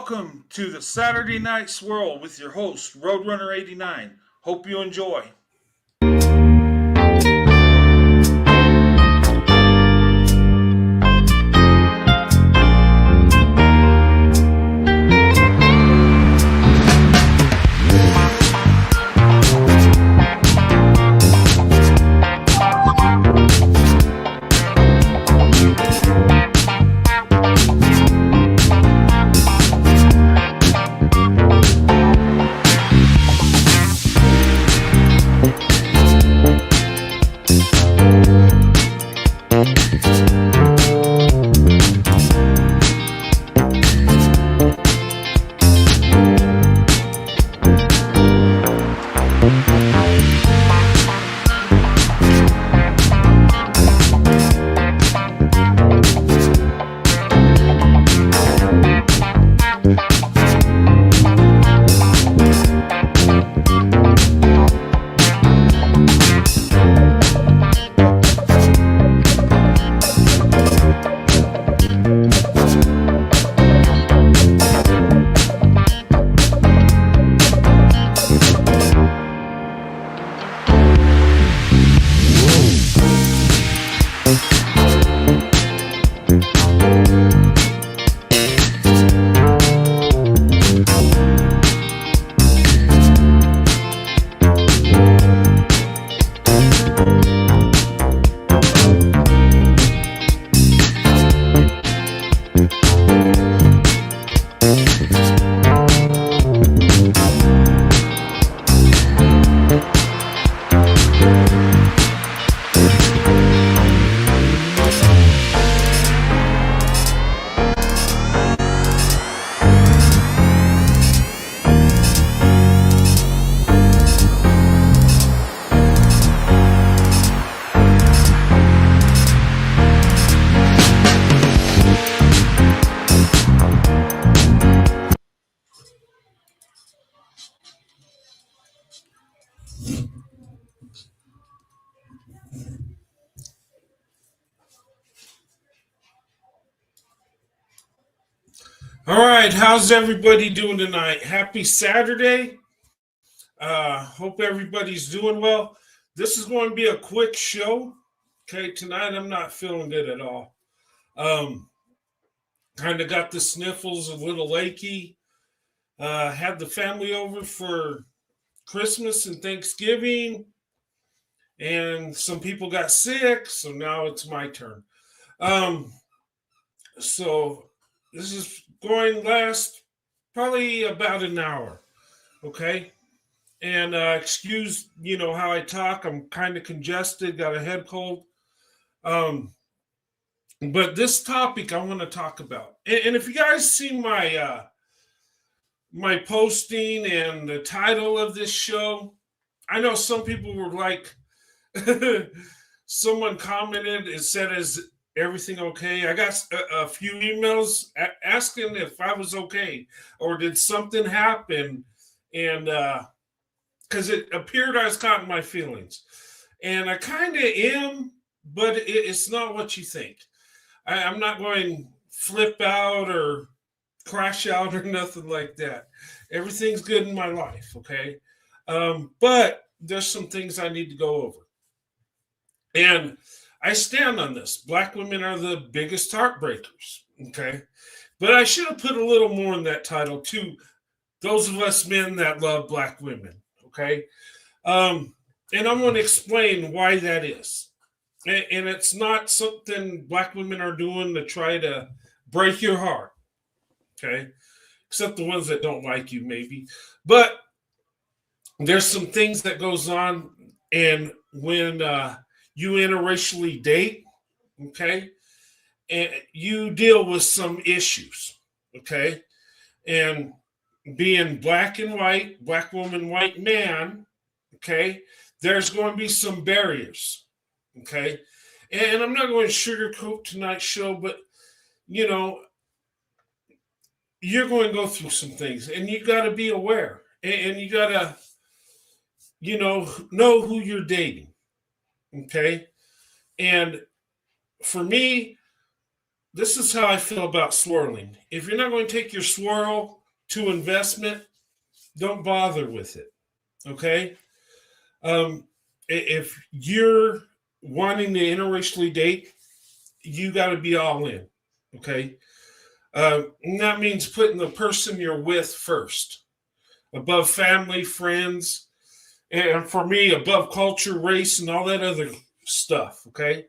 welcome to the Saturday Night Swirl with your host, Roadrunner89. Hope you enjoy. All right, how's everybody doing tonight? Happy Saturday. Hope everybody's doing well. This is going to be a quick show. Okay, tonight I'm not feeling good at all. Um, Kind of got the sniffles, a little achy. Had the family over for Christmas and Thanksgiving, and some people got sick, so now it's my turn. Um, so this is going last probably about an hour. Okay. And excuse, how I talk. I'm kind of congested, got a head cold. Um, but this topic I want to talk about, and if you guys see my posting and the title of this show, I know some people were like, someone commented and said, "Is everything okay?" I got a few emails asking if I was okay or did something happen, and because it appeared I was caught in my feelings. And I kind of am, but it's not what you think. I'm not going flip out or crash out or nothing like that. Everything's good in my life, okay? But there's some things I need to go over. And I stand on this. Black women are the biggest heartbreakers, okay? But I should have put a little more in that title to those of us men that love black women, okay? And I'm going to explain why that is. And it's not something black women are doing to try to break your heart, okay? Except the ones that don't like you, maybe. But there's some things that goes on, and when you interracially date, okay, and you deal with some issues, okay? And being black and white, black woman, white man, okay, there's going to be some barriers, okay? And I'm not going to sugarcoat tonight's show, but you know, you're going to go through some things, and you got to be aware, and you got to, know who you're dating, okay? And for me, this is how I feel about swirling. If you're not going to take your swirl to investment, don't bother with it. Okay. If you're wanting to interracially date, you got to be all in. Okay. And that means putting the person you're with first, above family, friends, and for me, above culture, race, and all that other stuff. Okay.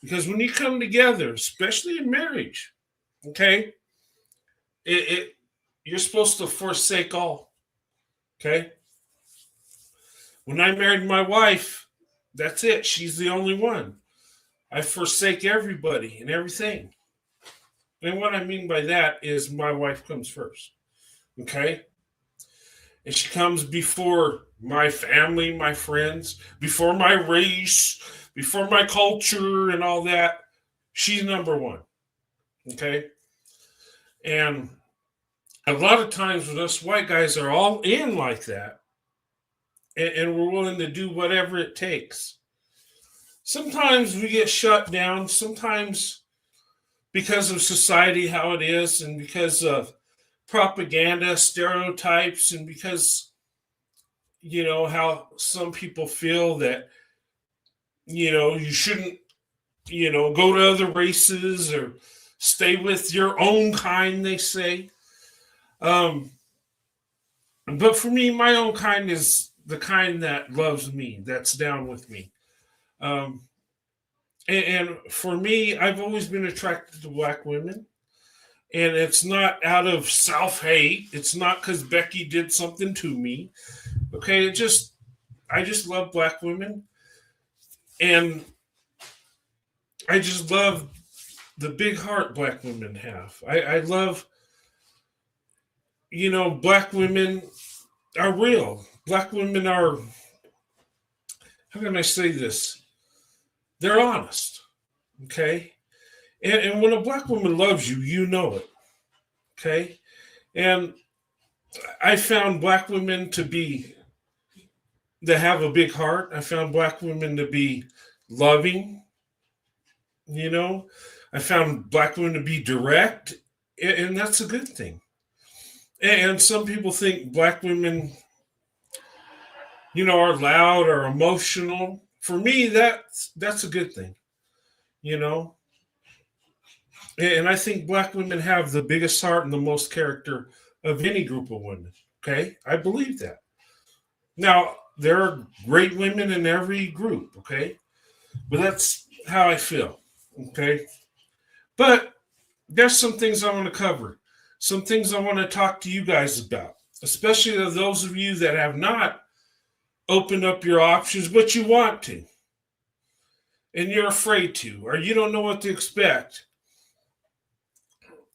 Because when you come together, especially in marriage, okay, it you're supposed to forsake all. Okay. When I married my wife, that's it. She's the only one. I forsake everybody and everything. And what I mean by that is my wife comes first. Okay. And she comes before my family, my friends, before my race, before my culture and all that. She's number one. Okay. And a lot of times with us white guys are all in like that. And we're willing to do whatever it takes. Sometimes we get shut down. Sometimes because of society, how it is, and because of propaganda, stereotypes, and because, how some people feel that, you shouldn't, go to other races or stay with your own kind, they say. But for me, my own kind is the kind that loves me, that's down with me. Um, and for me, I've always been attracted to black women. And it's not out of self hate. It's not because Becky did something to me. Okay. I just love black women. And I just love the big heart black women have. I love, black women are real. Black women are, how can I say this? They're honest. Okay. And when a black woman loves you, you know it. Okay. And I found black women to have a big heart. I found black women to be loving, you know. I found black women to be direct, and that's a good thing. And some people think black women, are loud or emotional. For me, that's a good thing, you know. And I think black women have the biggest heart and the most character of any group of women. Okay, I believe that. Now there are great women in every group. Okay, but that's how I feel. Okay, but there's some things I want to cover, some things I want to talk to you guys about, especially to those of you that have not opened up your options, but you want to, and you're afraid to, or you don't know what to expect.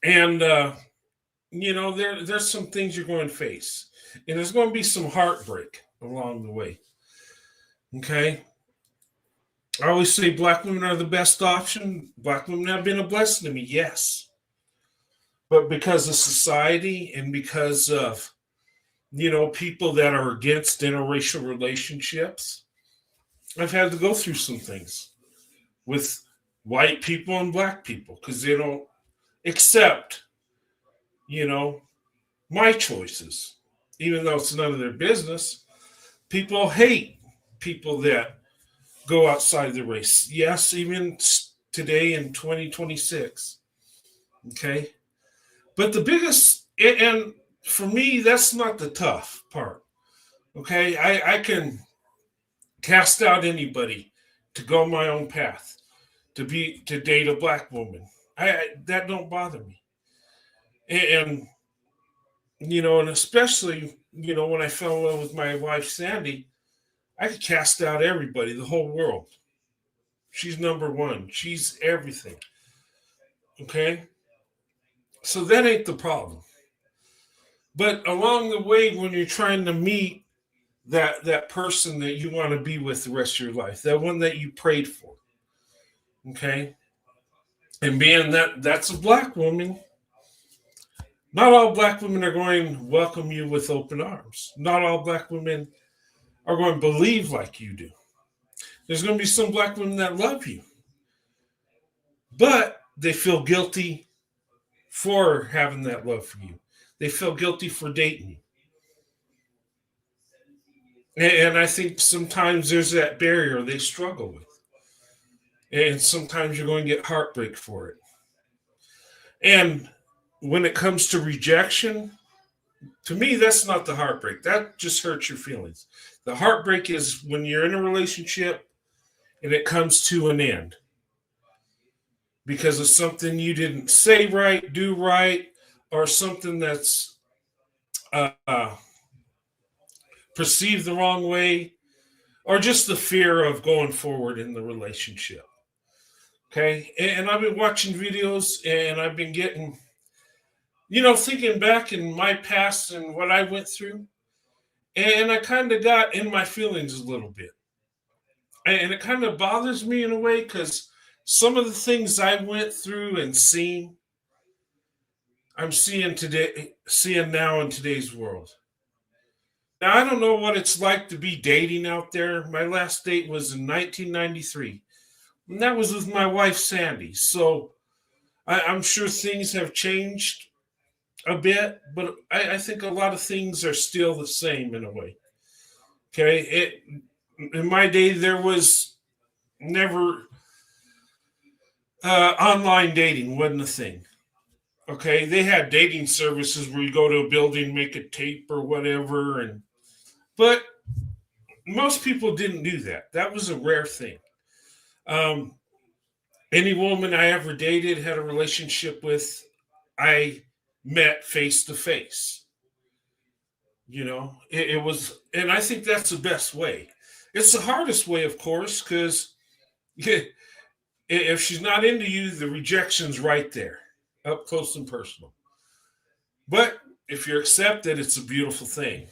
And there's some things you're going to face, and there's going to be some heartbreak along the way. Okay, I always say black women are the best option. Black women have been a blessing to me, yes, but because of society and because of people that are against interracial relationships, I've had to go through some things with white people and black people because they don't accept you know, my choices, even though it's none of their business. People hate people that go outside the race. Yes, even today in 2026. Okay. But the biggest, and for me, that's not the tough part. Okay. I can cast out anybody to go my own path, to date a black woman. That don't bother me. And and especially, when I fell in love with my wife, Sandy, I could cast out everybody, the whole world. She's number one. She's everything. Okay. So that ain't the problem. But along the way, when you're trying to meet that person that you want to be with the rest of your life, that one that you prayed for, okay, and being that's a black woman, not all black women are going to welcome you with open arms. Not all black women are going to believe like you do. There's going to be some black women that love you, but they feel guilty for having that love for you. they feel guilty for dating you. And I think sometimes there's that barrier they struggle with. And sometimes you're going to get heartbreak for it. And when it comes to rejection, to me, that's not the heartbreak. That just hurts your feelings. The heartbreak is when you're in a relationship and it comes to an end because of something you didn't say right, do right, or something that's uh, perceived the wrong way, or just the fear of going forward in the relationship. Okay. And I've been watching videos and I've been getting, thinking back in my past and what I went through. And I kind of got in my feelings a little bit. And it kind of bothers me in a way because some of the things I went through and seen, I'm seeing now in today's world. Now, I don't know what it's like to be dating out there. My last date was in 1993, and that was with my wife, Sandy. So I'm sure things have changed a bit, but I think a lot of things are still the same in a way. Okay. In my day, there was never online dating, wasn't a thing. Okay. They had dating services where you go to a building, make a tape or whatever. But most people didn't do that. That was a rare thing. Um, any woman I ever dated, had a relationship with, I met face to face. It was, and I think that's the best way. It's the hardest way, of course, because if she's not into you, the rejection's right there, up close and personal. But if you're accepted, it's a beautiful thing.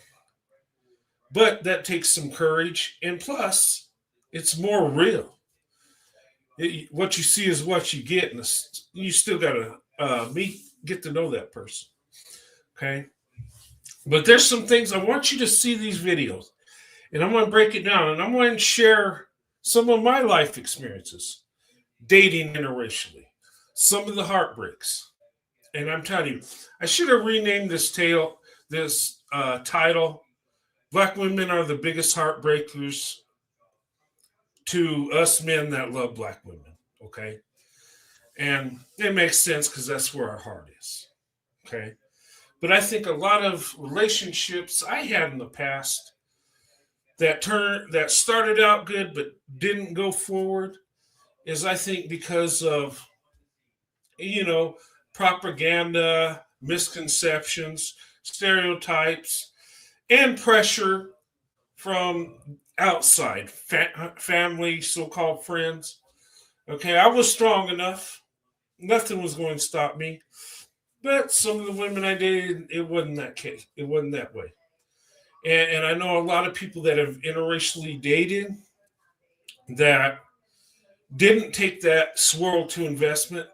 But that takes some courage, and plus, it's more real. What you see is what you get, and you still gotta get to know that person. Okay, but there's some things I want you to see these videos, and I'm going to break it down, and I'm going to share some of my life experiences dating interracially, some of the heartbreaks, and I'm telling you, I should have renamed this title. Black women are the biggest heartbreakers to us men that love black women. Okay. And it makes sense because that's where our heart is. Okay. But I think a lot of relationships I had in the past that started out good but didn't go forward is, I think, because of, you know, propaganda, misconceptions, stereotypes, and pressure from outside family, so-called friends. Okay, I was strong enough; nothing was going to stop me. But some of the women I dated, it wasn't that case. It wasn't that way. And I know a lot of people that have interracially dated that didn't take that swirl to investment.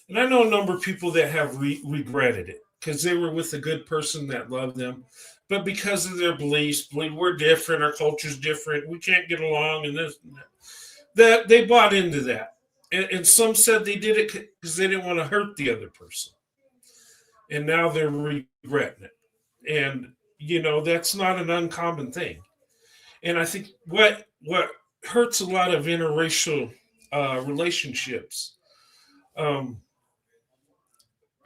And I know a number of people that have regretted it because they were with a good person that loved them. But because of their beliefs, believe we're different, our culture's different, we can't get along, and this and that they bought into that. And some said they did it because they didn't want to hurt the other person. And now they're regretting it. And, that's not an uncommon thing. And I think what hurts a lot of interracial relationships, um,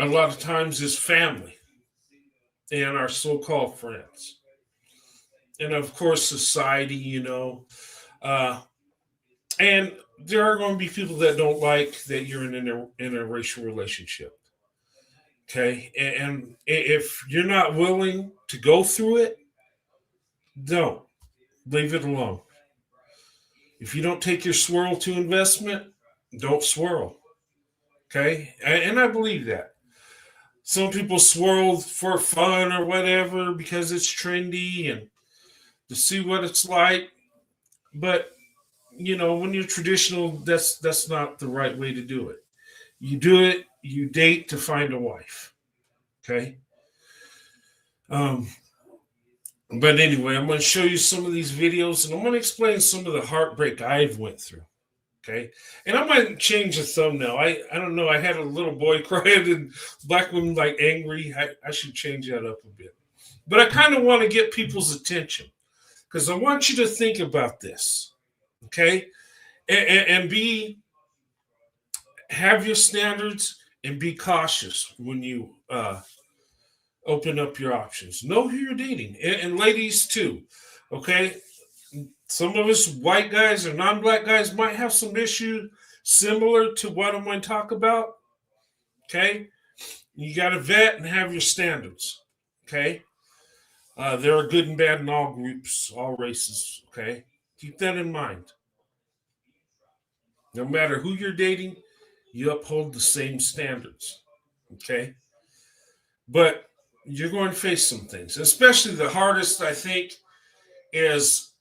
a lot of times, is family and our so-called friends, and of course society. Uh, and there are going to be people that don't like that you're in a racial relationship. Okay, and if you're not willing to go through it, don't leave it alone. If you don't take your swirl to investment, don't swirl. Okay, and I believe that. Some people swirl for fun or whatever because it's trendy and to see what it's like. But when you're traditional, that's not the right way to do it. You do it. You date to find a wife. Okay. Um, but anyway, I'm going to show you some of these videos, and I'm going to explain some of the heartbreak I've went through. Okay. And I might change the thumbnail. I don't know. I had a little boy crying and black women like angry. I should change that up a bit. But I kind of want to get people's attention because I want you to think about this. Okay. And be, have your standards and be cautious when you open up your options. Know who you're dating, and ladies too. Okay, some of us white guys or non-black guys might have some issue similar to what I'm going to talk about. Okay, you got to vet and have your standards. Okay, there are good and bad in all groups, all races. Okay, keep that in mind. No matter who you're dating, you uphold the same standards. Okay, but you're going to face some things, especially the hardest, I think, is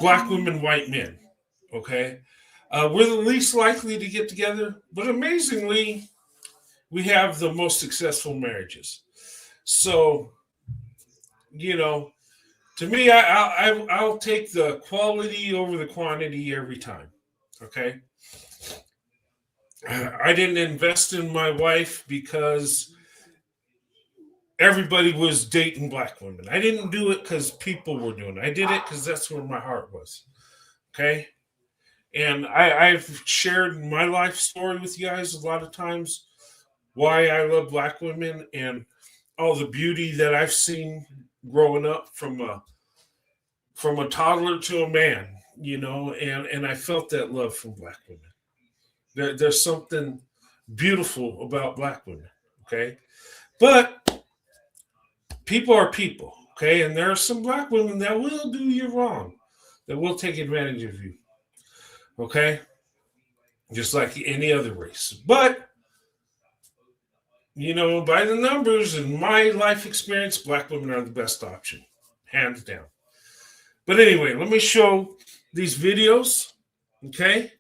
black women, white men. Okay. We're the least likely to get together, but amazingly, we have the most successful marriages. So, you know, to me, I'll take the quality over the quantity every time. Okay. I didn't invest in my wife because everybody was dating black women. I didn't do it because people were doing it. I did it because that's where my heart was. Okay. And I've shared my life story with you guys a lot of times, why I love black women and all the beauty that I've seen growing up from a toddler to a man, and I felt that love from black women. There's something beautiful about black women, okay? But people are people, okay? And there are some black women that will do you wrong, that will take advantage of you, okay? Just like any other race. But, by the numbers and my life experience, black women are the best option, hands down. But anyway, let me show these videos, okay?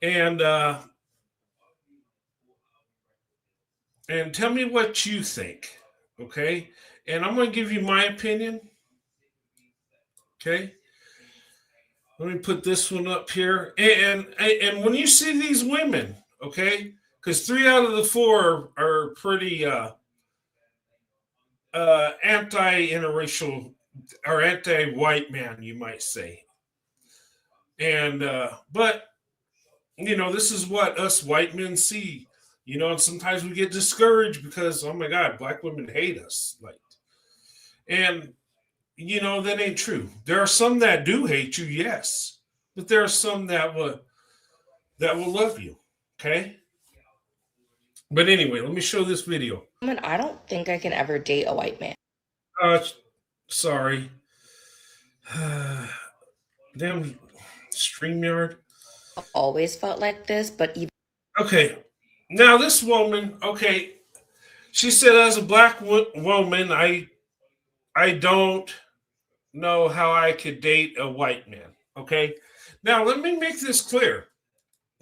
And tell me what you think, okay? And I'm going to give you my opinion, okay? Let me put this one up here. And when you see these women, okay, because 3 out of the 4 are pretty anti-interracial or anti-white man, you might say. And but this is what us white men see. And sometimes we get discouraged because, oh my God, black women hate us. And that ain't true. There are some that do hate you, yes, but there are some that will love you. Okay. But anyway, let me show this video. I don't think I can ever date a white man. Sorry. Damn StreamYard. I've always felt like this, but even okay. Now this woman, okay, she said as a black woman, I don't know how I could date a white man. Okay. Now let me make this clear.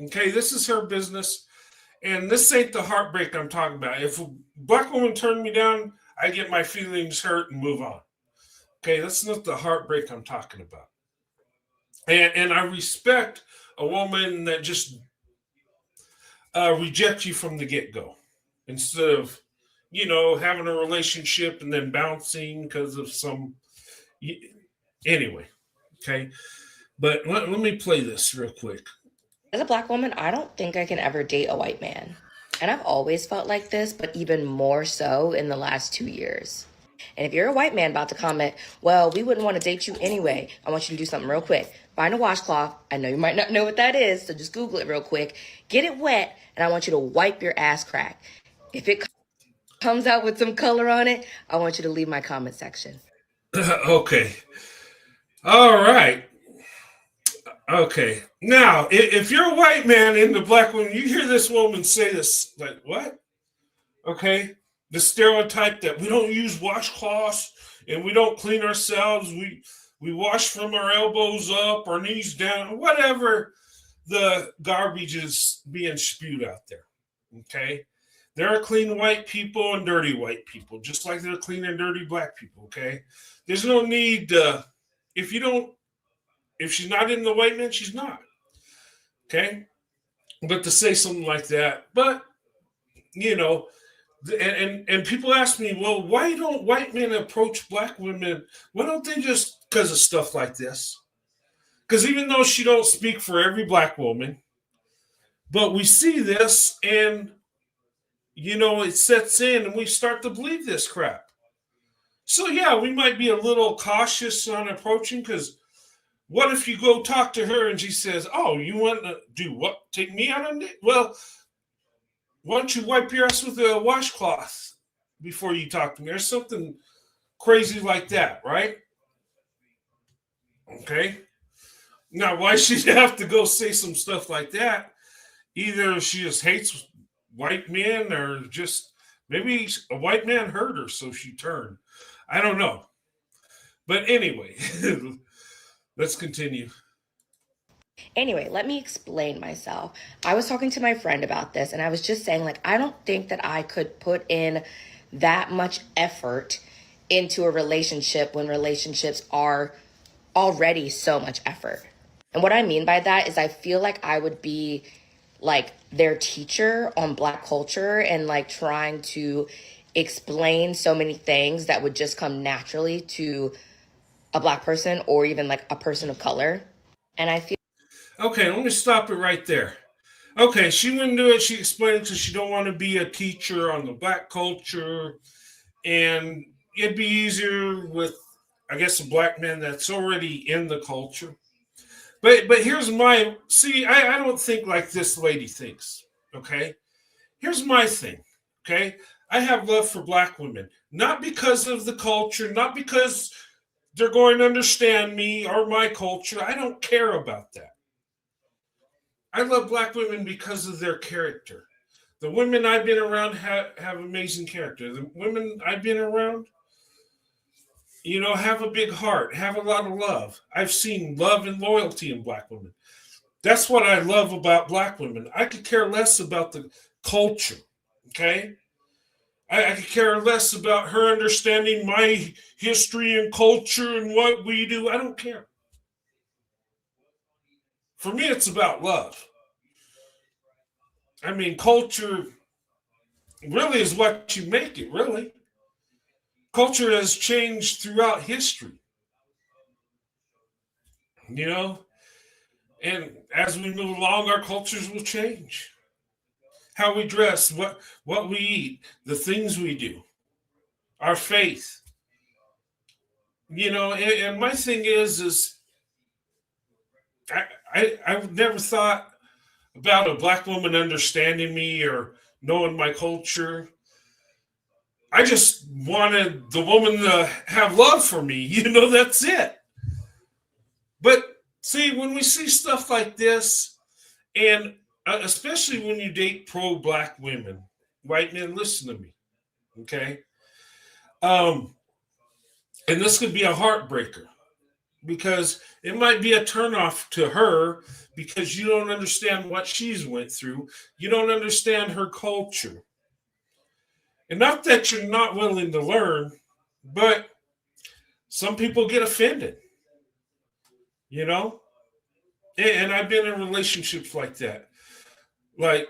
Okay, this is her business, and this ain't the heartbreak I'm talking about. If a black woman turned me down, I get my feelings hurt and move on. Okay, that's not the heartbreak I'm talking about. And I respect a woman that just rejects you from the get-go instead of having a relationship and then bouncing because of some anyway. Okay, but let me play this real quick. as a black woman, I don't think I can ever date a white man. And I've always felt like this, but even more so in the last 2 years. And if you're a white man about to comment, well, we wouldn't want to date you anyway, I want you to do something real quick. Find a washcloth. I know you might not know what that is, so just Google it real quick. Get it wet, and I want you to wipe your ass crack. If it comes out with some color on it, I want you to leave my comment section. Okay. All right. Okay. Now, if you're a white man into black woman, you hear this woman say this, like, what? Okay. The stereotype that we don't use washcloths and we don't clean ourselves. We wash from our elbows up, our knees down, whatever the garbage is being spewed out there. Okay. There are clean white people and dirty white people, just like there are clean and dirty black people. Okay. There's no need if she's not in the white man, she's not. Okay. But to say something like that, but you know, and people ask me, well, why don't white men approach black women? Why don't they just, because of stuff like this? Because even though she don't speak for every black woman, but we see this, and it sets in, and we start to believe this crap. So yeah, we might be a little cautious on approaching, because what if you go talk to her and she says, "Oh, you want to do what? Take me out on it? Well, why don't you wipe your ass with a washcloth before you talk to me?" Or something crazy like that, right? Okay. Now, why she'd have to go say some stuff like that? Either she just hates white men, or just maybe a white man hurt her, so she turned. I don't know. But anyway, let's continue. Anyway, let me explain myself. I was talking to my friend about this, and I was just saying, like, I don't think that I could put in that much effort into a relationship when relationships are already so much effort. And what I mean by that is I feel like I would be like their teacher on black culture, and like trying to explain so many things that would just come naturally to a black person or even like a person of color. And I feel Okay, let me stop it right there. Okay, she wouldn't do it. She explained because she don't want to be a teacher on the black culture, and it'd be easier with, I guess, a black man that's already in the culture. But here's my see. I don't think like this lady thinks. Okay, here's my thing. Okay, I have love for black women, not because of the culture, not because they're going to understand me or my culture. I don't care about that. I love black women because of their character. The women I've been around have amazing character. The women I've been around, have a big heart, have a lot of love. I've seen love and loyalty in black women. That's what I love about black women. I could care less about the culture. Okay. I could care less about her understanding my history and culture and what we do. I don't care. For me, it's about love. I mean, culture really is what you make it, really. Culture has changed throughout history, you know, and as we move along, our cultures will change. How we dress, what we eat, the things we do, our faith, and my thing is I've never thought about a black woman understanding me or knowing my culture. I just wanted the woman to have love for me. That's it. But see, when we see stuff like this, and especially when you date pro black women, white men, listen to me, okay? Um, and this could be a heartbreaker, because it might be a turnoff to her, because you don't understand what she's went through. You don't understand her culture. And not that you're not willing to learn, but some people get offended, you know? And I've been in relationships like that. Like,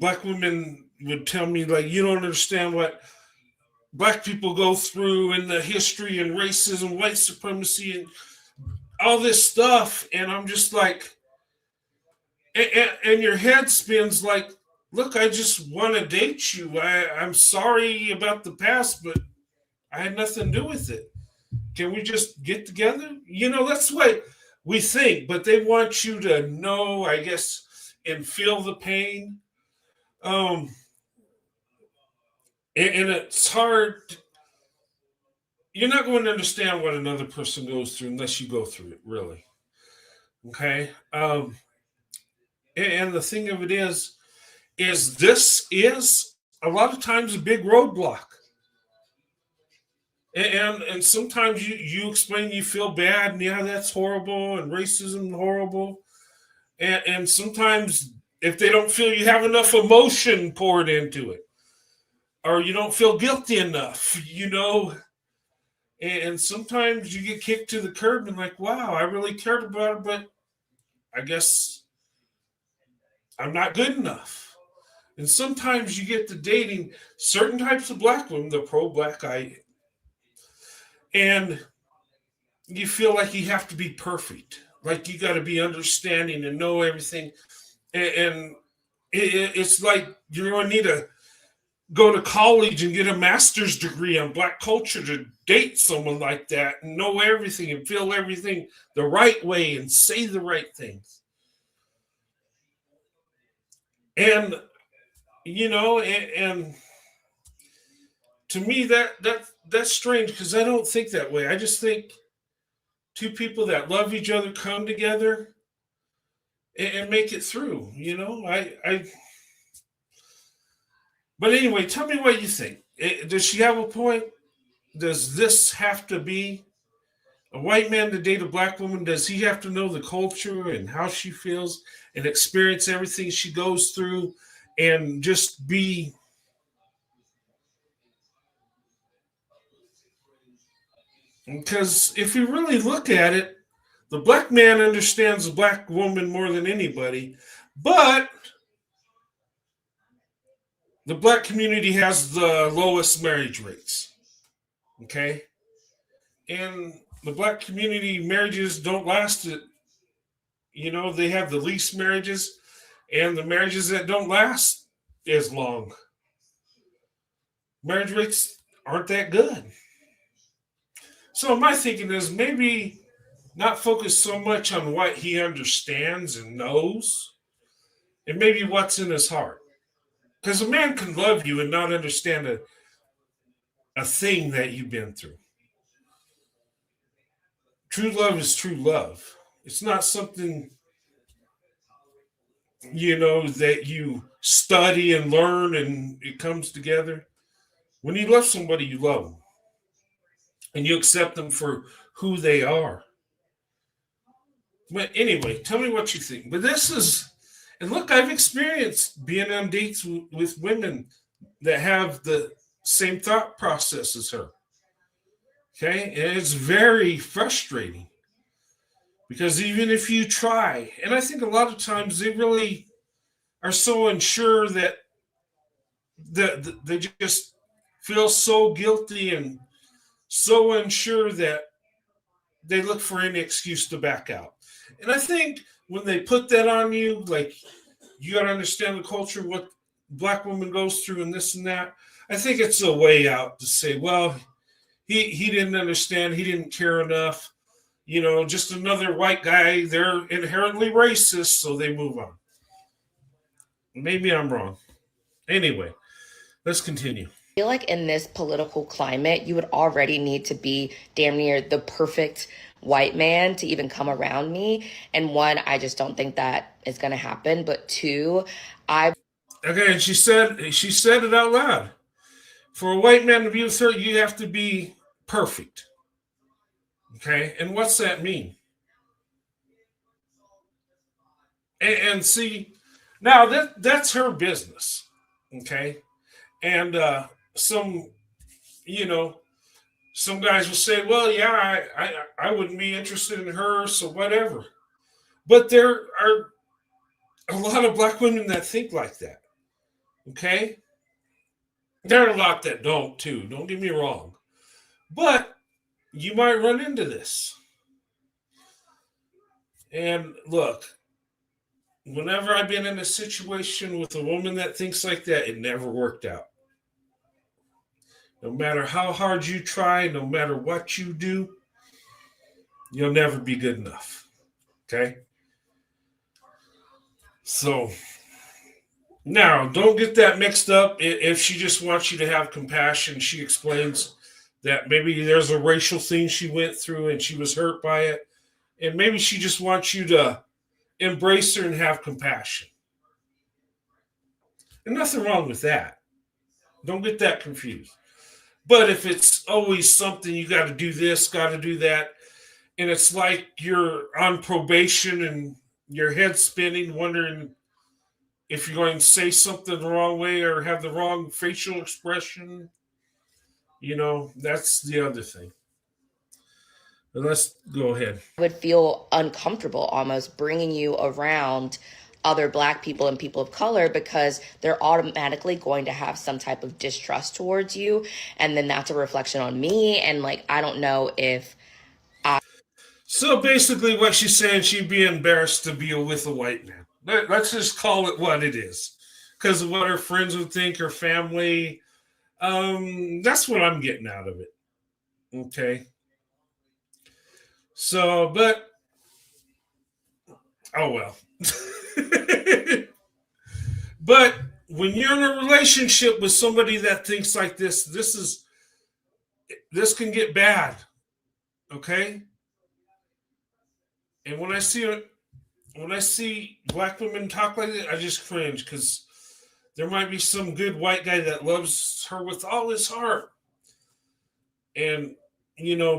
black women would tell me, like, you don't understand what black people go through, and the history and racism, white supremacy, and all this stuff. And I'm just like, and your head spins like, look, I just want to date you. I'm sorry about the past, but I had nothing to do with it. Can we just get together? That's what we think, but they want you to know, I guess, and feel the pain. Um, and it's hard. You're not going to understand what another person goes through unless you go through it, really. Okay. And the thing of it is this is a lot of times a big roadblock. And sometimes you explain, you feel bad, and yeah, that's horrible, and racism horrible. And sometimes if they don't feel you have enough emotion poured into it, or you don't feel guilty enough, and sometimes you get kicked to the curb and like, wow, I really cared about it, but I guess I'm not good enough. And sometimes you get to dating certain types of black women, the pro black eye, and you feel like you have to be perfect. Like you got to be understanding and know everything. And it's like you're going to need to go to college and get a master's degree on black culture to date someone like that and know everything and feel everything the right way and say the right things. And and to me that's strange because I don't think that way. I just think two people that love each other come together and make it through. I But anyway, tell me what you think. Does she have a point? Does this have to be a white man to date a black woman? Does he have to know the culture and how she feels and experience everything she goes through and just be? Because if you really look at it, the black man understands the black woman more than anybody, but the black community has the lowest marriage rates. Okay. And the black community marriages don't last. They have the least marriages and the marriages that don't last as long. Marriage rates aren't that good. So my thinking is maybe not focus so much on what he understands and knows and maybe what's in his heart. Because a man can love you and not understand a thing that you've been through. True love is true love. It's not something, that you study and learn and it comes together. When you love somebody, you love them and you accept them for who they are. But anyway, tell me what you think. But and look, I've experienced being on dates with women that have the same thought process as her. Okay. And it's very frustrating because even if you try, and I think a lot of times they really are so unsure that they just feel so guilty and so unsure that they look for any excuse to back out. And I think when they put that on you, like you got to understand the culture, what black woman goes through, and this and that. I think it's a way out to say, well, he didn't understand, he didn't care enough. Just another white guy. They're inherently racist, so they move on. Maybe I'm wrong. Anyway, let's continue. I feel like in this political climate, you would already need to be damn near the perfect white man to even come around me. And one, I just don't think that is going to happen. But two, Okay, and she said it out loud. For a white man to be with her, you have to be perfect. Okay, and what's that mean? And see, now that's her business. Okay, and some, some guys will say, well, yeah, I wouldn't be interested in her, so whatever. But there are a lot of black women that think like that. Okay, there are a lot that don't too. Don't get me wrong, but you might run into this. And look, whenever I've been in a situation with a woman that thinks like that, it never worked out. No matter how hard you try, no matter what you do, you'll never be good enough. Okay? So now don't get that mixed up. If she just wants you to have compassion, she explains that maybe there's a racial thing she went through and she was hurt by it. And maybe she just wants you to embrace her and have compassion. And nothing wrong with that. Don't get that confused. But if it's always something you got to do this, got to do that, and it's like you're on probation and your head's spinning, wondering if you're going to say something the wrong way or have the wrong facial expression, that's the other thing. Let's go ahead. would feel uncomfortable almost bringing you around other black people and people of color because they're automatically going to have some type of distrust towards you. And then that's a reflection on me. And like, I don't know if So basically, what she's saying, she'd be embarrassed to be with a white man. Let's just call it what it is, because of what her friends would think, her family. That's what I'm getting out of it. Okay. So, but oh well. But when you're in a relationship with somebody that thinks like this can get bad. Okay. And when I see black women talk like that, I just cringe because there might be some good white guy that loves her with all his heart, and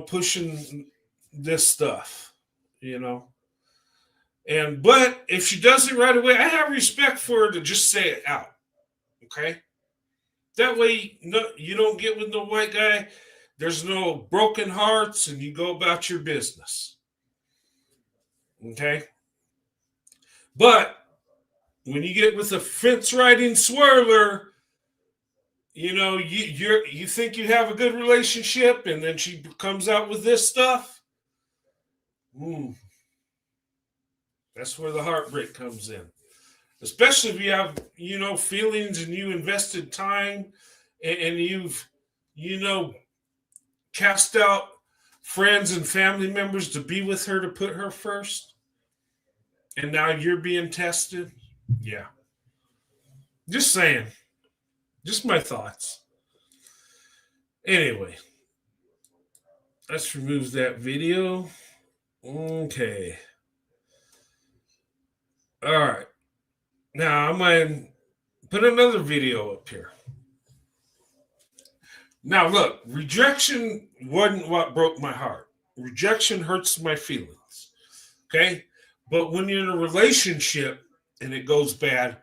pushing this stuff, you know. And but if she does it right away, I have respect for her to just say it out. Okay, that way you don't get with no white guy. There's no broken hearts, and you go about your business. Okay, but when you get with a fence riding swirler, you think you have a good relationship, and then she comes out with this stuff. Ooh, that's where the heartbreak comes in. Especially if you have, feelings and you invested time, and you've, you know, cast out friends and family members to be with her, to put her first, and now you're being tested. Yeah. Just saying. Just my thoughts. Anyway, let's remove that video. Okay. All right. Now I'm going to put another video up here. Now, look, rejection wasn't what broke my heart. Rejection hurts my feelings. Okay. But when you're in a relationship and it goes bad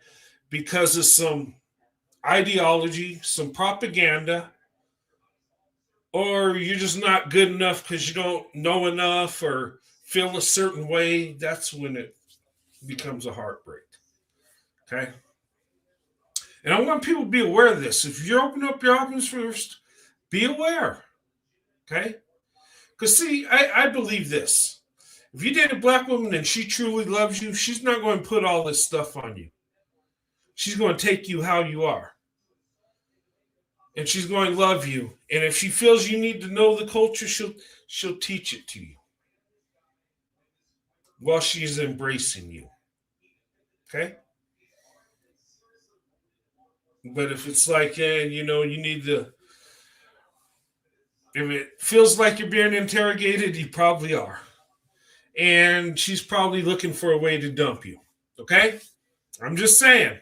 because of some ideology, some propaganda, or you're just not good enough because you don't know enough or feel a certain way, that's when it becomes a heartbreak. Okay. And I want people to be aware of this. If you open up your options first, be aware. Okay. Because, see, I believe this. If you date a black woman and she truly loves you, she's not going to put all this stuff on you. She's going to take you how you are. And she's going to love you. And if she feels you need to know the culture, she'll teach it to you while she's embracing you. Okay? But if it's like, you need to, if it feels like you're being interrogated, you probably are. And she's probably looking for a way to dump you. Okay? I'm just saying.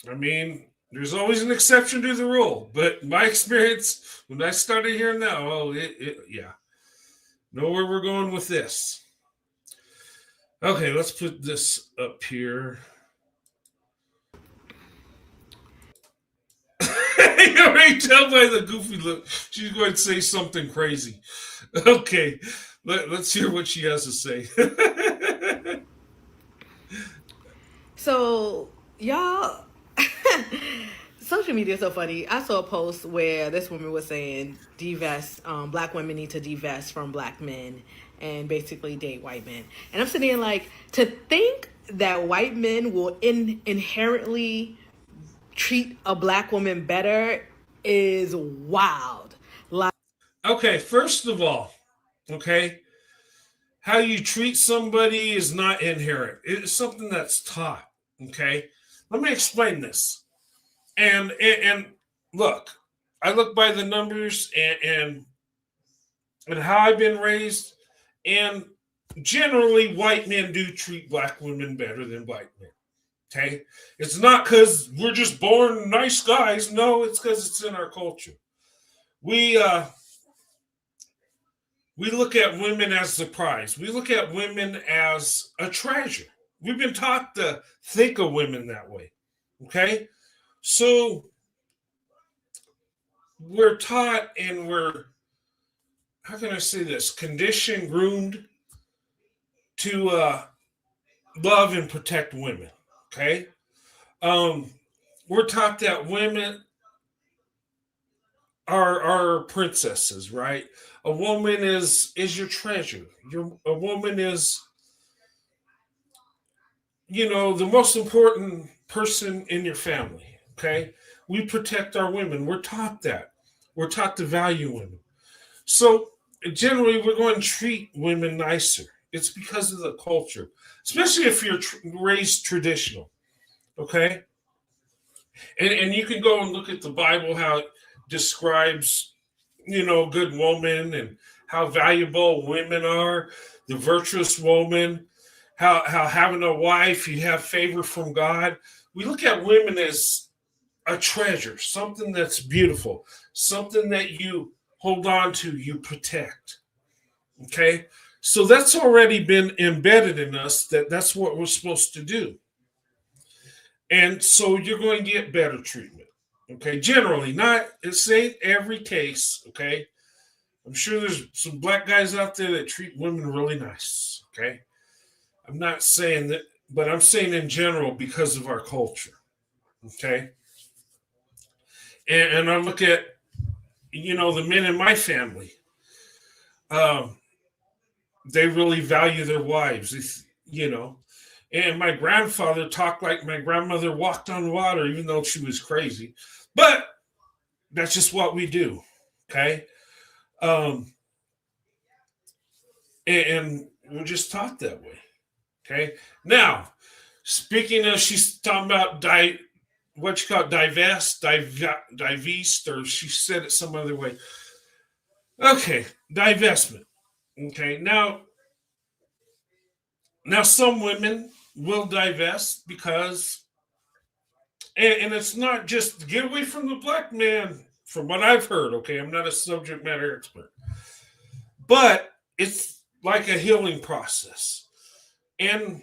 I mean, there's always an exception to the rule. But my experience, when I started hearing that, yeah. Know where we're going with this. Okay, let's put this up here. You already tell by the goofy look, she's going to say something crazy. Okay, let's hear what she has to say. So, y'all, social media is so funny. I saw a post where this woman was saying divest, black women need to divest from black men and basically date white men. And I'm sitting here like, to think that white men will inherently treat a black woman better is wild. Like, Okay, first of all, okay, how you treat somebody is not inherent. It's something that's taught. Okay, let me explain this. And look, I look by the numbers and how I've been raised, and generally, white men do treat black women better than black men. Okay, it's not because we're just born nice guys. No, it's because it's in our culture. We look at women as the prize. We look at women as a treasure. We've been taught to think of women that way. Okay? So we're taught and we're how can I say this? Conditioned, groomed to love and protect women. Okay, um, we're taught that women are princesses, right? A woman is your treasure. A woman is, the most important person in your family. Okay, we protect our women. We're taught that. We're taught to value women. So generally, we're going to treat women nicer. It's because of the culture, especially if you're raised traditional. Okay, and you can go and look at the Bible how it describes, good woman and how valuable women are, the virtuous woman, how having a wife you have favor from God. We look at women as a treasure, something that's beautiful, something that you hold on to, you protect. Okay, so that's already been embedded in us that's what we're supposed to do, and so you're going to get better treatment. Okay, generally, not it's ain't every case. Okay, I'm sure there's some black guys out there that treat women really nice. Okay, I'm not saying that, but I'm saying in general because of our culture. Okay, and I look at the men in my family. Um, they really value their wives. And my grandfather talked like my grandmother walked on water, even though she was crazy. But that's just what we do. Okay. Um, and we're just taught that way. Okay. Now, speaking of, she's talking about what you call it, divest, or she said it some other way. Okay, divestment. Okay, now some women will divest because, and it's not just get away from the black man. From what I've heard, okay, I'm not a subject matter expert, but it's like a healing process, and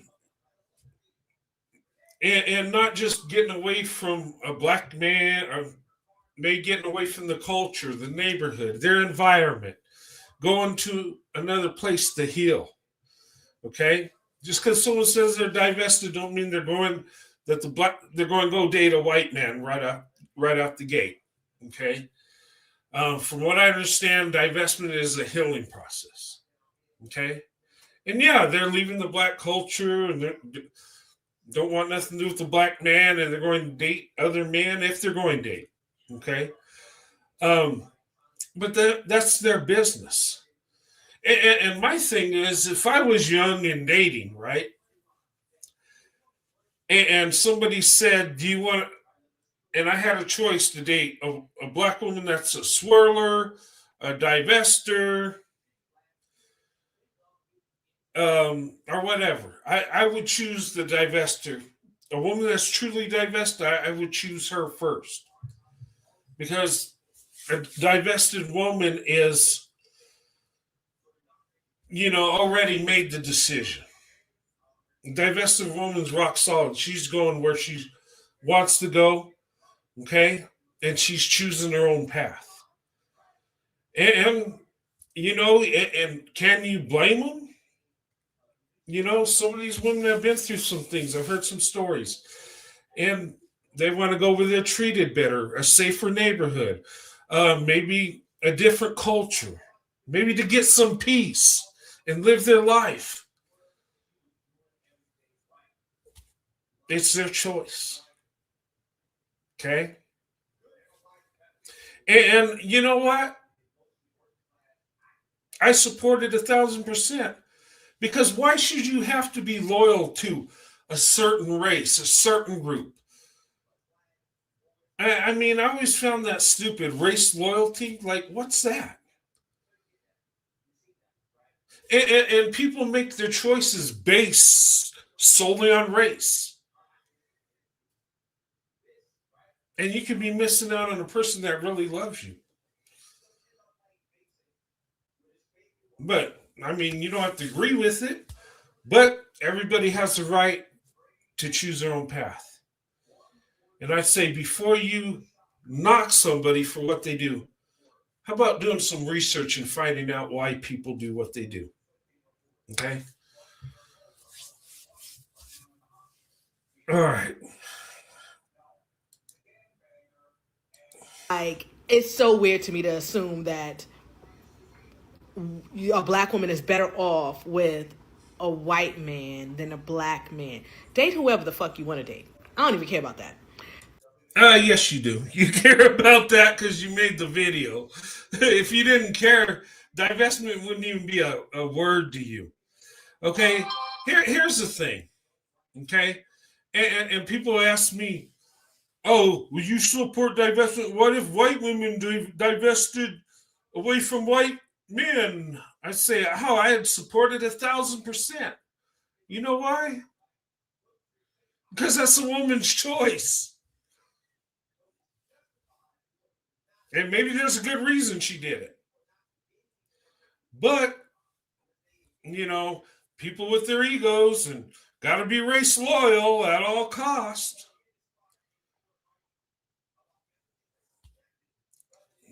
and not just getting away from a black man, or maybe getting away from the culture, the neighborhood, their environment, going to another place to heal. Okay, just because someone says they're divested, don't mean they're going to go date a white man right out the gate. Okay, from what I understand, divestment is a healing process. Okay, and yeah, they're leaving the black culture and they don't want nothing to do with the black man, and they're going to date other men if they're going to date. Okay, um, but that's their business. And my thing is, if I was young and dating, right, and somebody said, "Do you want?" and I had a choice to date a black woman that's a swirler, a divester, or whatever, I would choose the divester. A woman that's truly divested, I would choose her first, because a divested woman is, already made the decision. Divested woman's rock solid. She's going where she wants to go, okay? And she's choosing her own path. And and can you blame them? Some of these women have been through some things. I've heard some stories. And they want to go where they're treated better, a safer neighborhood, maybe a different culture, maybe to get some peace and live their life. It's their choice. Okay. And you know what? I support it 1,000%. Because why should you have to be loyal to a certain race, a certain group? I mean, I always found that stupid, race loyalty. Like, what's that? And people make their choices based solely on race. And you could be missing out on a person that really loves you. But, I mean, you don't have to agree with it, but everybody has the right to choose their own path. And I'd say before you knock somebody for what they do, How about doing some research and finding out why people do what they do? Okay. All right. Like, it's so weird to me to assume that a black woman is better off with a white man than a black man. Date whoever the fuck you want to date. I don't even care about that. Yes, you do. You care about that because you made the video. If you didn't care, divestment wouldn't even be a word to you. Okay. Here's the thing. Okay. And people ask me, oh, will you support divestment? What if white women divested away from white men? I say, oh, I had supported 1,000%. You know why? Because that's a woman's choice. And maybe there's a good reason she did it. But, people with their egos and got to be race loyal at all cost.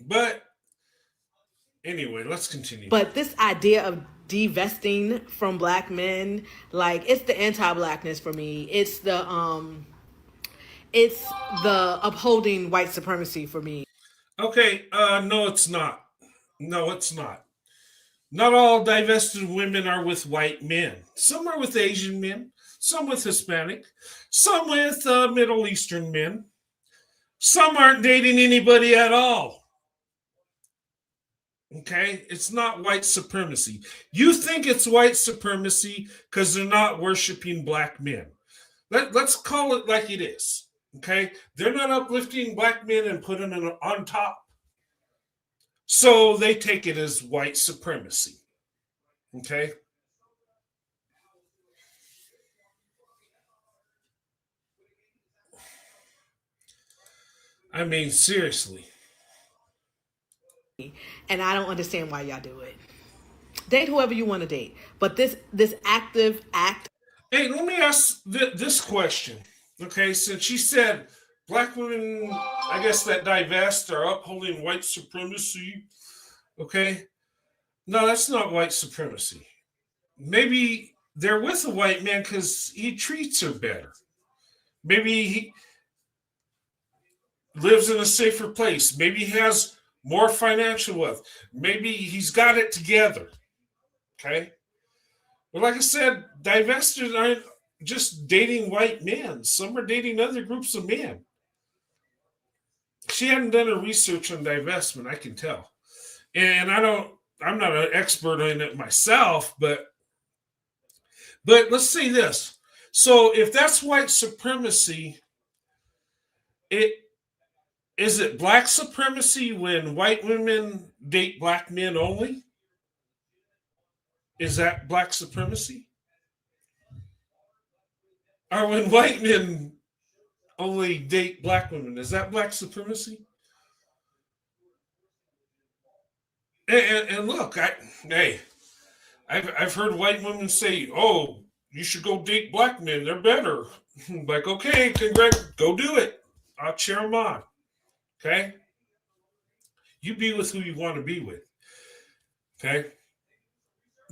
But anyway, let's continue. But this idea of divesting from black men, like, it's the anti-blackness for me. It's the upholding white supremacy for me. Okay, no, it's not. No, it's not. Not all divested women are with white men. Some are with Asian men, some with Hispanic, some with Middle Eastern men. Some aren't dating anybody at all. Okay, it's not white supremacy. You think it's white supremacy because they're not worshiping black men. Let's call it like it is. Okay, they're not uplifting black men and putting them on top. So they take it as white supremacy. Okay. I mean, seriously. And I don't understand why y'all do it. Date whoever you want to date. But this active act. Hey, let me ask this question. Okay, since she said black women, I guess, that divest are upholding white supremacy. Okay. No, that's not white supremacy. Maybe they're with a white man because he treats her better. Maybe he lives in a safer place. Maybe he has more financial wealth. Maybe he's got it together. Okay. But like I said, divestors aren't just dating white men. Some are dating other groups of men. She hadn't done her research on divestment, I can tell. And I'm not an expert in it myself, but let's say this. So if that's white supremacy, is it black supremacy when white women date black men only? Is that black supremacy? Or when white men only date black women, is that black supremacy? And look, I've heard white women say, "Oh, you should go date black men; they're better." Like, okay, congrats, go do it. I'll cheer them on. Okay, you be with who you want to be with. Okay,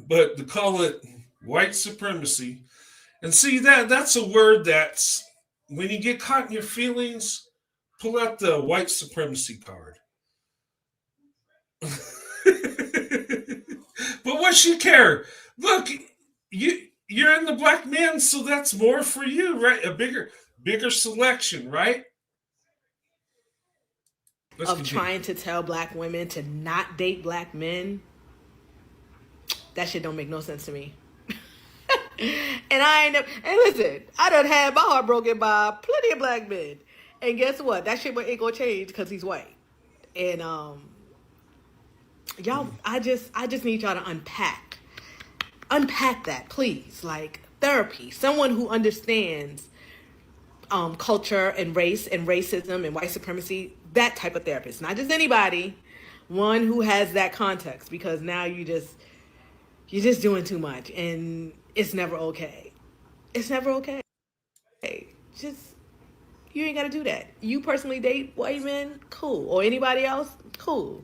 but to call it white supremacy, and see that's a word that's when you get caught in your feelings, pull out the white supremacy card. But what she care? Look, you're in the black man, so that's more for you, right? A bigger selection, right? Let's of continue. Trying to tell black women to not date black men. That shit don't make no sense to me. And I ain't never, and listen, I done had my heart broken by plenty of black men. And guess what? That shit ain't gonna change because he's white. And y'all, I just need y'all to unpack that, please. Like, therapy, someone who understands culture and race and racism and white supremacy, that type of therapist, not just anybody, one who has that context, because now you're just doing too much, and it's never okay. It's never okay. Just, you ain't gotta do that. You personally date white men, cool, or anybody else, cool.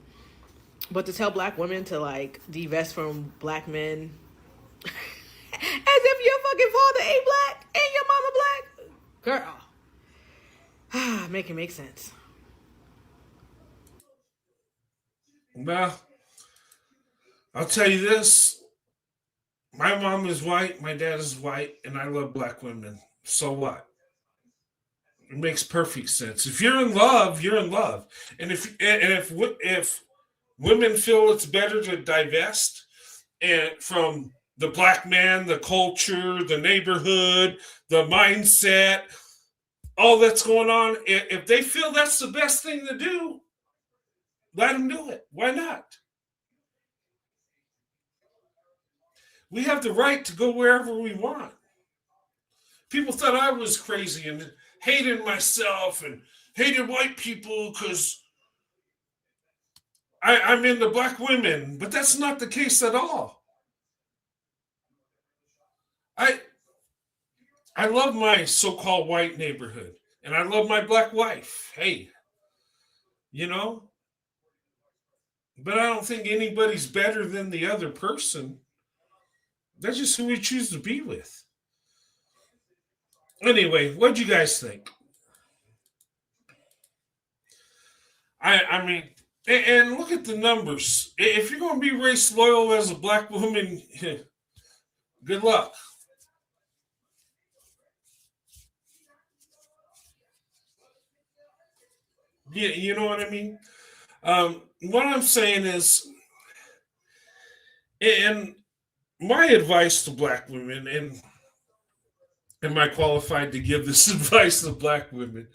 But to tell black women to like divest from black men, as if your fucking father ain't black and your mama black, girl, make it make sense. Well, I'll tell you this. My mom is white, my dad is white, and I love black women. So what? It makes perfect sense. If you're in love, you're in love. And if women feel it's better to divest and from the black man, the culture, the neighborhood, the mindset, all that's going on, if they feel that's the best thing to do, let them do it. Why not? We have the right to go wherever we want. People thought I was crazy and hated myself and hated white people because I'm into black women, but that's not the case at all. I I love my so-called white neighborhood, and I love my black wife. Hey, you know, but I don't think anybody's better than the other person. That's just who we choose to be with. Anyway, what do you guys think? I mean, and look at the numbers. If you're going to be race loyal as a black woman, good luck. Yeah, you know what I mean. What I'm saying is, and my advice to black women, and am I qualified to give this advice to black women?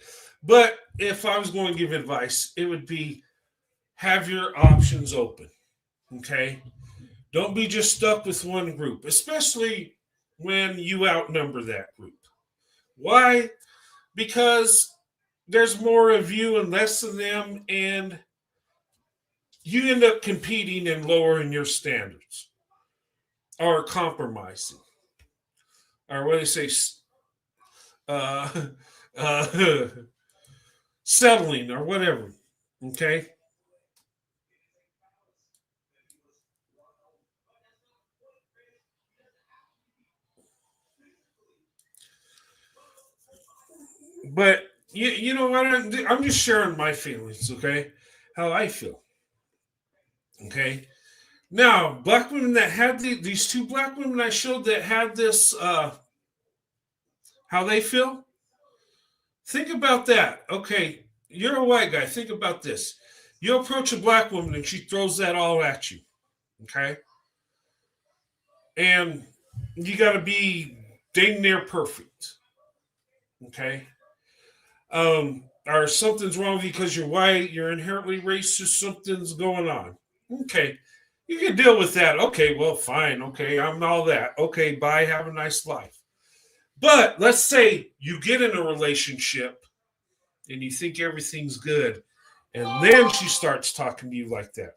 But if I was going to give advice, it would be have your options open. Okay. Don't be just stuck with one group, especially when you outnumber that group. Why? Because there's more of you and less of them, and you end up competing and lowering your standards or compromising, or what do they say? Uh, uh, settling or whatever. Okay. But you know what? I'm just sharing my feelings, okay? How I feel, okay? Now, black women that had these two black women I showed that had this, how they feel, think about that. Okay, you're a white guy. Think about this. You approach a black woman and she throws that all at you, okay? And you got to be dang near perfect, okay? Or something's wrong because you're white, you're inherently racist, something's going on. Okay, you can deal with that. Okay, well, fine. Okay, I'm all that. Okay, bye. Have a nice life. But let's say you get in a relationship and you think everything's good, and then she starts talking to you like that.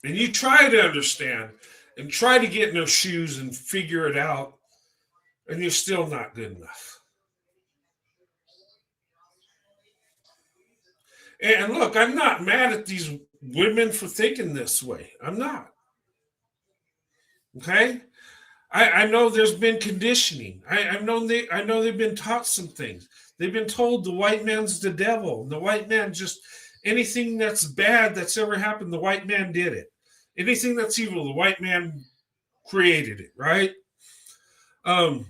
And you try to understand and try to get in those shoes and figure it out, and you're still not good enough. And look, I'm not mad at these women for thinking this way. I'm not. Okay. I know there's been conditioning. I know they've been taught some things. They've been told the white man's the devil. The white man just anything that's bad that's ever happened, the white man did it. Anything that's evil, the white man created it, right? Um,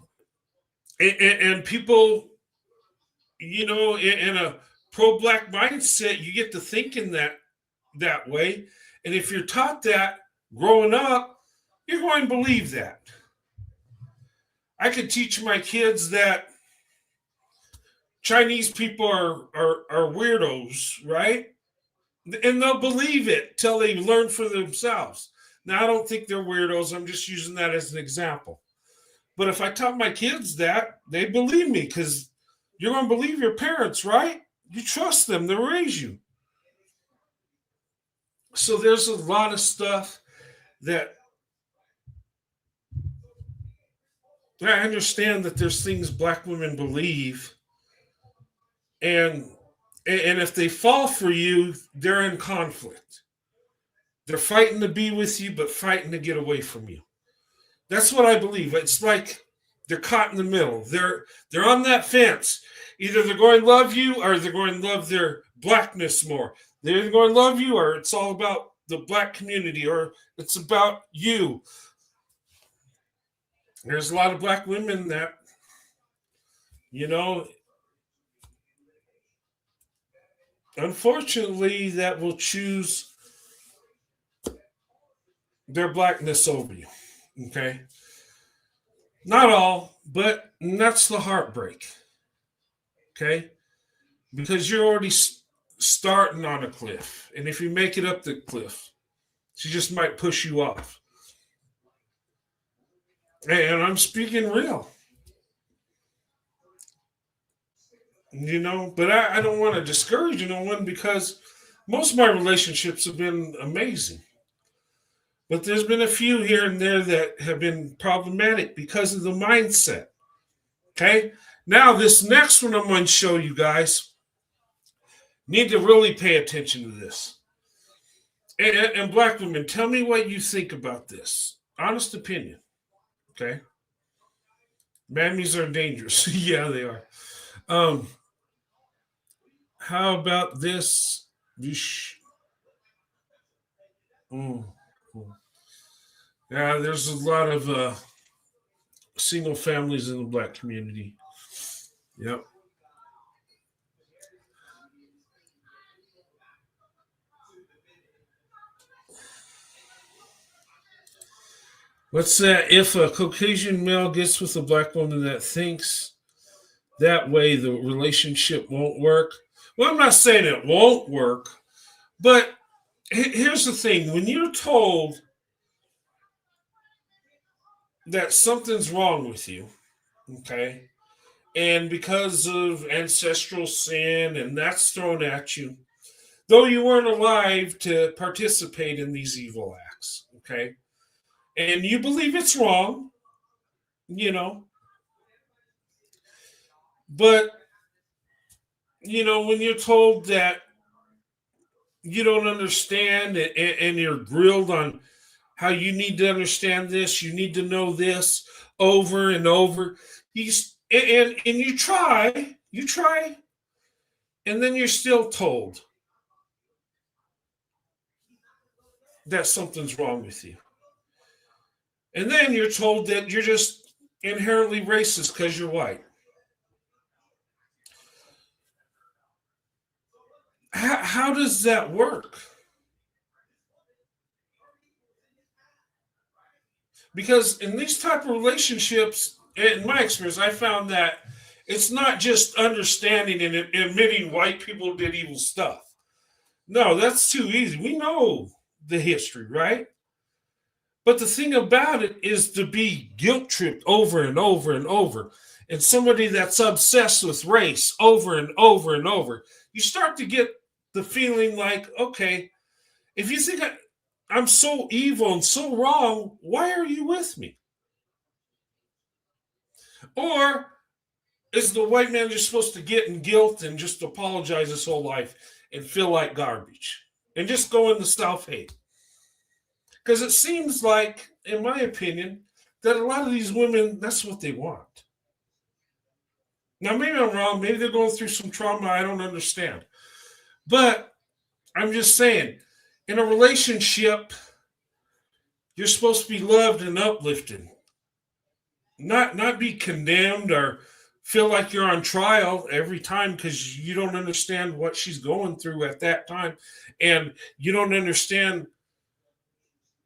and people, in a pro-black mindset, you get to thinking that way, and if you're taught that growing up, you're going to believe that. I could teach my kids that Chinese people are weirdos, right? And they'll believe it till they learn for themselves. Now, I don't think they're weirdos. I'm just using that as an example. But if I taught my kids that, they believe me because you're going to believe your parents, right? You trust them to raise you. So there's a lot of stuff that I understand that there's things black women believe, and and if they fall for you, they're in conflict. They're fighting to be with you, but fighting to get away from you. That's what I believe. It's like they're caught in the middle. They're on that fence. Either they're going to love you or they're going to love their blackness more. They're either going to love you or it's all about the black community or it's about you. There's a lot of black women that, you know, unfortunately, that will choose their blackness over you. Okay. Not all, but that's the heartbreak. Okay. Because you're already starting on a cliff. And if you make it up the cliff, she just might push you off. And I'm speaking real. But I don't want to discourage anyone because most of my relationships have been amazing. But there's been a few here and there that have been problematic because of the mindset. Okay. Now, this next one I'm going to show you guys need to really pay attention to this. And black women, tell me what you think about this. Honest opinion. Okay. Mammies are dangerous. Yeah, they are. How about this? Mm. Yeah, there's a lot of single families in the black community. Yep. Let's say if a Caucasian male gets with a black woman that thinks that way, the relationship won't work. Well, I'm not saying it won't work, but here's the thing. When you're told that something's wrong with you, okay, and because of ancestral sin and that's thrown at you, though you weren't alive to participate in these evil acts, okay, and you believe it's wrong, you know, but, when you're told that you don't understand and you're grilled on how you need to understand this, you need to know this over and over. And you try, and then you're still told that something's wrong with you. And then you're told that you're just inherently racist because you're white. How does that work? Because in these type of relationships, in my experience, I found that it's not just understanding and admitting white people did evil stuff. No, that's too easy. We know the history, right? But the thing about it is to be guilt tripped over and over and over. And somebody that's obsessed with race over and over and over, you start to get the feeling like, okay, if you think I'm so evil and so wrong, why are you with me? Or is the white man just supposed to get in guilt and just apologize his whole life and feel like garbage and just go into self hate? Because it seems like, in my opinion, that a lot of these women, that's what they want. Now, maybe I'm wrong. Maybe they're going through some trauma I don't understand. But I'm just saying, in a relationship, you're supposed to be loved and uplifted, not be condemned or feel like you're on trial every time because you don't understand what she's going through at that time, and you don't understand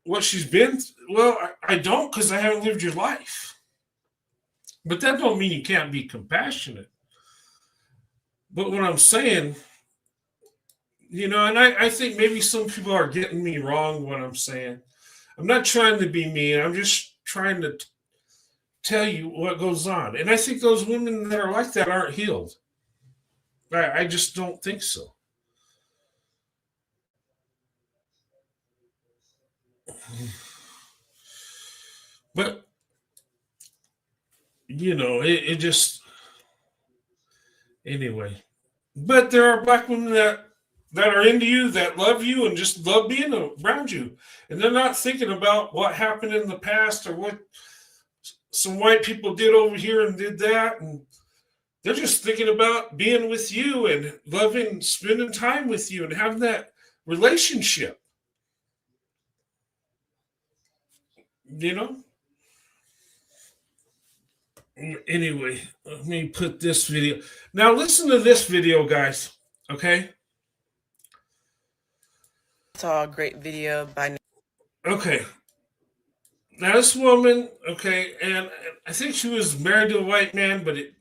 what she's been. Well, I don't because I haven't lived your life. But that don't mean you can't be compassionate. But what I'm saying, and I think maybe some people are getting me wrong what I'm saying. I'm not trying to be mean. I'm just trying to tell you what goes on. And I think those women that are like that aren't healed. I just don't think so. But, it just, anyway, But there are black women that are into you, that love you, and just love being around you, and they're not thinking about what happened in the past or what some white people did over here and did that, and they're just thinking about being with you and loving, spending time with you, and having that relationship. You know. Anyway, let me put this video. Now listen to this video, guys. Okay. Saw a great video by. Okay. Now this woman, okay, and I think she was married to a white man, but it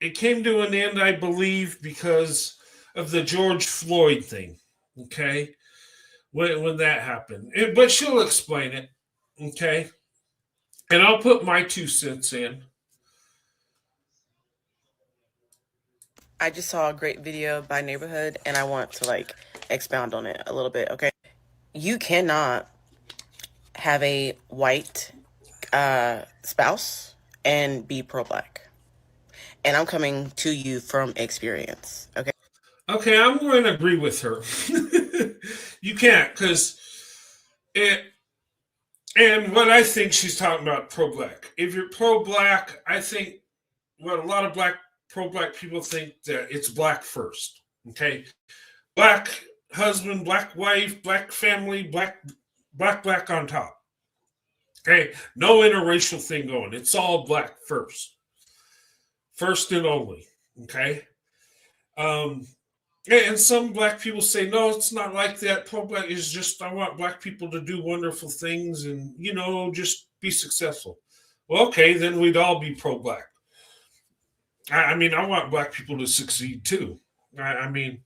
it came to an end, I believe, because of the George Floyd thing. Okay, when that happened, but she'll explain it. Okay, and I'll put my 2 cents in. I just saw a great video by Neighborhood, and I want to like expound on it a little bit. Okay, you cannot have a white spouse and be pro-black, and I'm coming to you from experience. Okay. Okay, I'm going to agree with her. You can't, because it. And what I think she's talking about pro-black. If you're pro-black, I think what a lot of pro-black people think that it's black first. Okay, black husband, black wife, black family, black on top. Okay, no interracial thing going. It's all black first and only. Okay, and some black people say, no, it's not like that. Pro-black is just, I want black people to do wonderful things and, just be successful. Well, okay, then we'd all be pro-black. I mean, I want black people to succeed too. I mean,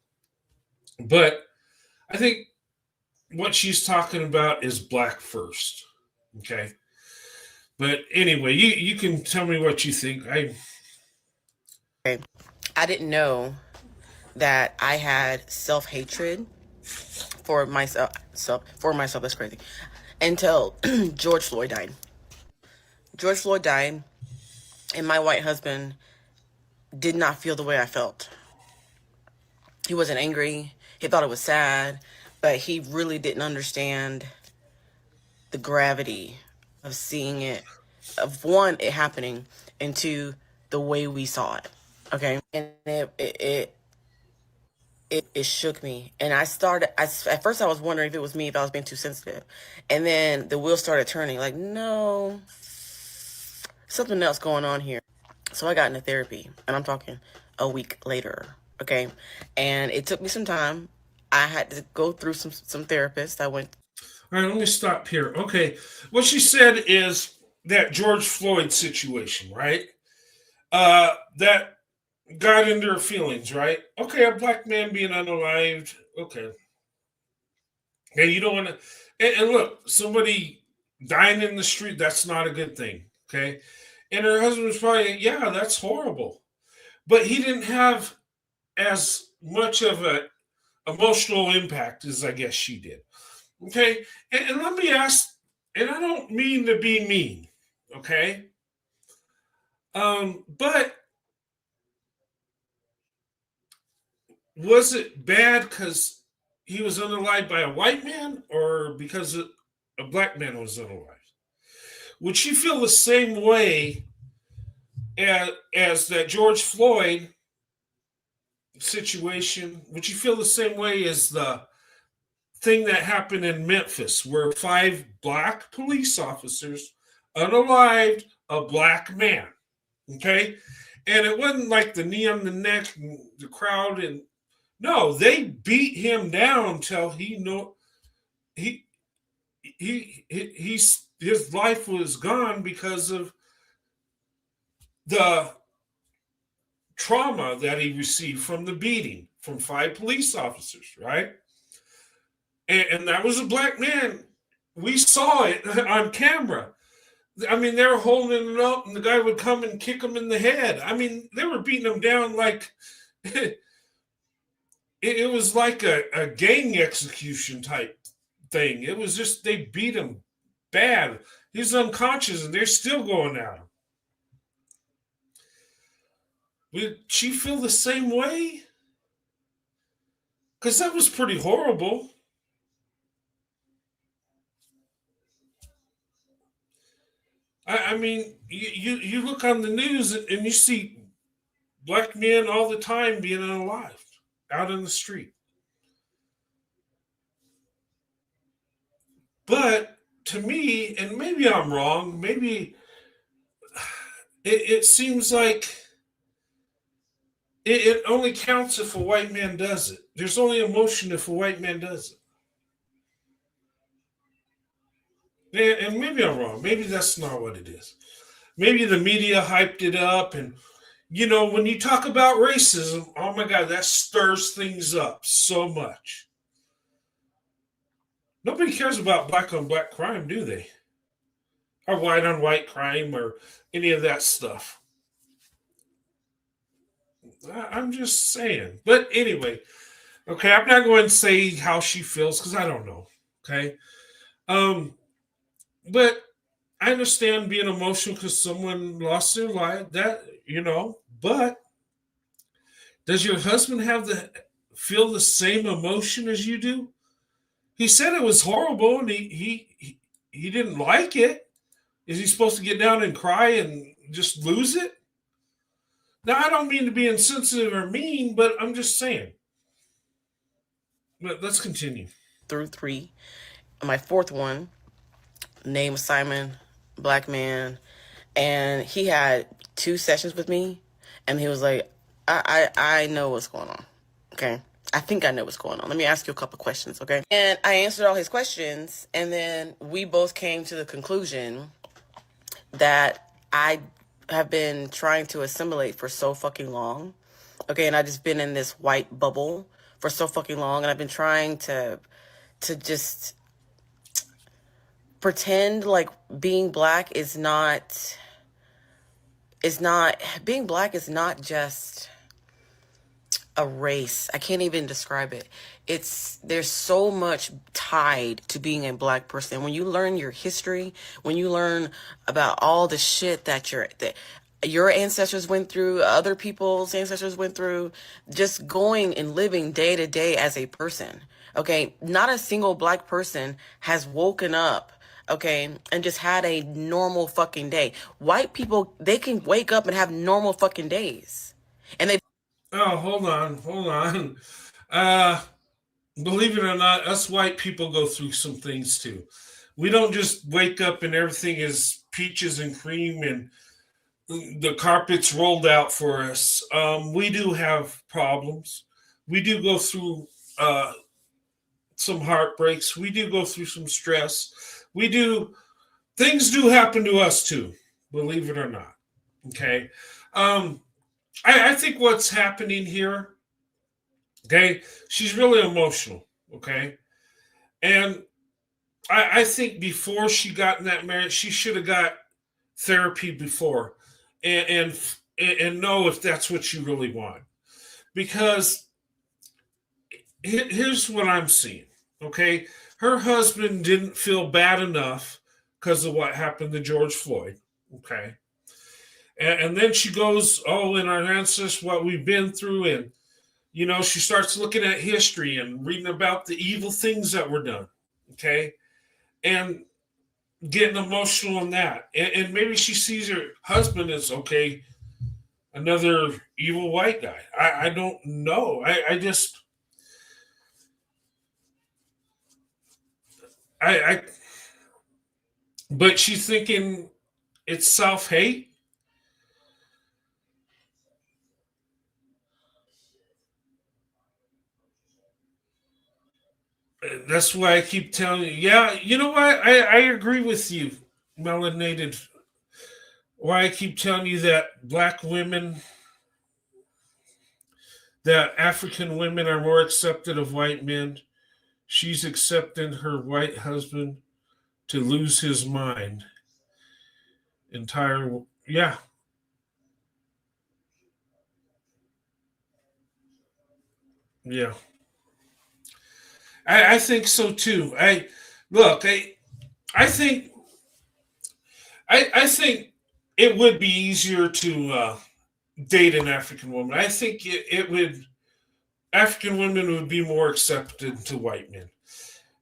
but I think what she's talking about is black first. Okay. But anyway, you can tell me what you think. Okay. I didn't know that I had self-hatred for myself. That's crazy. Until George Floyd died. George Floyd died, and my white husband did not feel the way I felt. He wasn't angry. He thought it was sad, but he really didn't understand the gravity of seeing it, of one, it happening, and two, the way we saw it. Okay, and it shook me, and at first I was wondering if it was me, if I was being too sensitive, and then the wheels started turning, like, no, something else going on here. So I got into therapy, and I'm talking a week later, okay, and it took me some time. I had to go through some therapists. I went. All right, let me stop here. Okay, what she said is that George Floyd situation, right? That got into her feelings, right? Okay, a black man being unalived. Okay. Hey, you don't want to. And look, somebody dying in the street, that's not a good thing. Okay. And her husband was probably, yeah, that's horrible. But he didn't have as much of an emotional impact as I guess she did. Okay. And let me ask, and I don't mean to be mean. Okay. But was it bad because he was unalived by a white man or because a black man was unalived? Would she feel the same way as that George Floyd situation? Would she feel the same way as the thing that happened in Memphis where 5 black police officers unalived a black man? Okay. And it wasn't like the knee on the neck and the crowd, and no, they beat him down till his life was gone because of the trauma that he received from the beating from 5 police officers, right? And that was a black man. We saw it on camera. I mean, they were holding it up, and the guy would come and kick him in the head. I mean, they were beating him down like it was like a gang execution type thing. It was just they beat him bad. He's unconscious, and they're still going at him. Would she feel the same way? Because that was pretty horrible. I mean, you look on the news and you see black men all the time being unalived out in the street. But to me, and maybe I'm wrong, maybe it seems like it only counts if a white man does it. There's only emotion if a white man does it. And maybe I'm wrong. Maybe that's not what it is. Maybe the media hyped it up. And, when you talk about racism, oh my God, that stirs things up so much. Nobody cares about black on black crime, do they? Or white on white crime or any of that stuff. I'm just saying. But anyway, okay, I'm not going to say how she feels because I don't know. Okay. But I understand being emotional because someone lost their life. But does your husband feel the same emotion as you do? He said it was horrible and he didn't like it. Is he supposed to get down and cry and just lose it? Now I don't mean to be insensitive or mean, but I'm just saying. But let's continue. Through 3. My 4th one, name was Simon, black man, and he had 2 sessions with me, and he was like, I know what's going on, okay? I think I know what's going on. Let me ask you a couple questions, okay? And I answered all his questions, and then we both came to the conclusion that I have been trying to assimilate for so fucking long, okay? And I just been in this white bubble for so fucking long, and I've been trying to just pretend like being black is not being black is not just a race. I can't even describe it. There's so much tied to being a black person. When you learn your history, when you learn about all the shit that your ancestors went through, other people's ancestors went through, just going and living day to day as a person. Okay, not a single black person has woken up, okay, and just had a normal fucking day. White people, they can wake up and have normal fucking days. And they Oh, hold on. Believe it or not, us white people go through some things too. We don't just wake up and everything is peaches and cream and the carpet's rolled out for us. We do have problems. We do go through some heartbreaks. We do go through some stress. Things do happen to us too, believe it or not. Okay. I think what's happening here, okay, she's really emotional, okay? And I think before she got in that marriage, she should have got therapy before and know if that's what you really want. Because here's what I'm seeing, okay? Her husband didn't feel bad enough because of what happened to George Floyd, okay? And then she goes, in our ancestors, what we've been through. And, she starts looking at history and reading about the evil things that were done. Okay. And getting emotional in that. And maybe she sees her husband as, okay, another evil white guy. I don't know. But she's thinking it's self-hate. That's why I keep telling you. Yeah, you know what? I agree with you, melanated. Why I keep telling you that black women, that African women are more accepted of white men. She's accepting her white husband to lose his mind. Yeah. Yeah. I think so too. I think it would be easier to date an African woman. I think it would, African women would be more accepted to white men.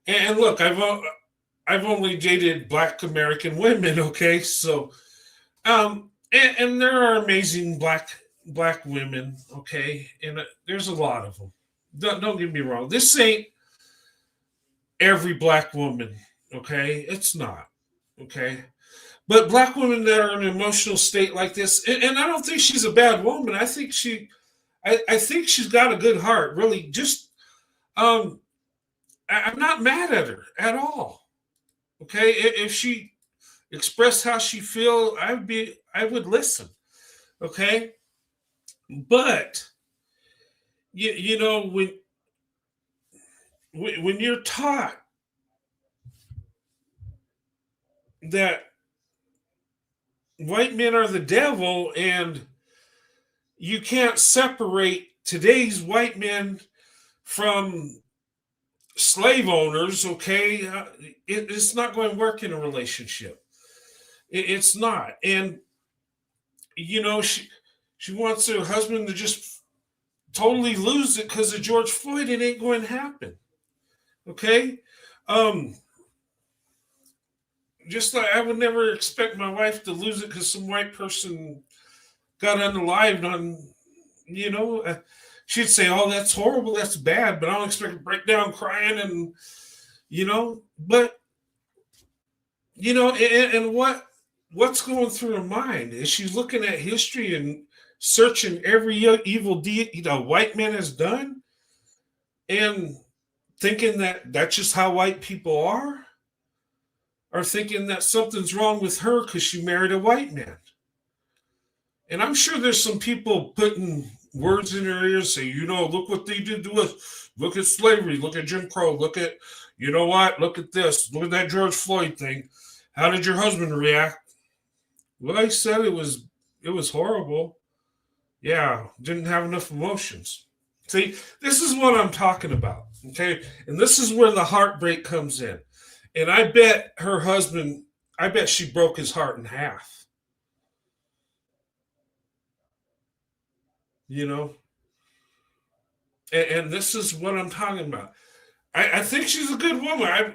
And look, I've only dated Black American women. Okay, so and there are amazing black women. Okay, and there's a lot of them. Don't get me wrong. This ain't every black woman. Okay, it's not. Okay, but black women that are in an emotional state like this, and I don't think she's a bad woman. I think she's got a good heart. Really, just um, I'm not mad at her at all. Okay, if she expressed how she feel, I would listen. Okay, but you know when you're taught that white men are the devil and you can't separate today's white men from slave owners, okay, it's not going to work in a relationship. It's not. And you know, she wants her husband to just totally lose it because of George Floyd. It ain't going to happen. Okay. um just like I would never expect my wife to lose it because some white person got unalived on, you know, she'd say, "Oh, that's horrible, that's bad," but I don't expect her to break down crying and, you know, but you know, and what's going through her mind is she's looking at history and searching every evil deed white man has done and thinking that that's just how white people are, or thinking that something's wrong with her because she married a white man. And I'm sure there's some people putting words in her ears, say, you know, look what they did to us. Look at slavery. Look at Jim Crow. Look at, you know what? Look at this. Look at that George Floyd thing. How did your husband react? Well, I said it was horrible. Yeah, didn't have enough emotions. See, this is what I'm talking about. Okay. And this is where the heartbreak comes in. And I bet her husband, I bet she broke his heart in half. You know, and this is what I'm talking about. I think she's a good woman.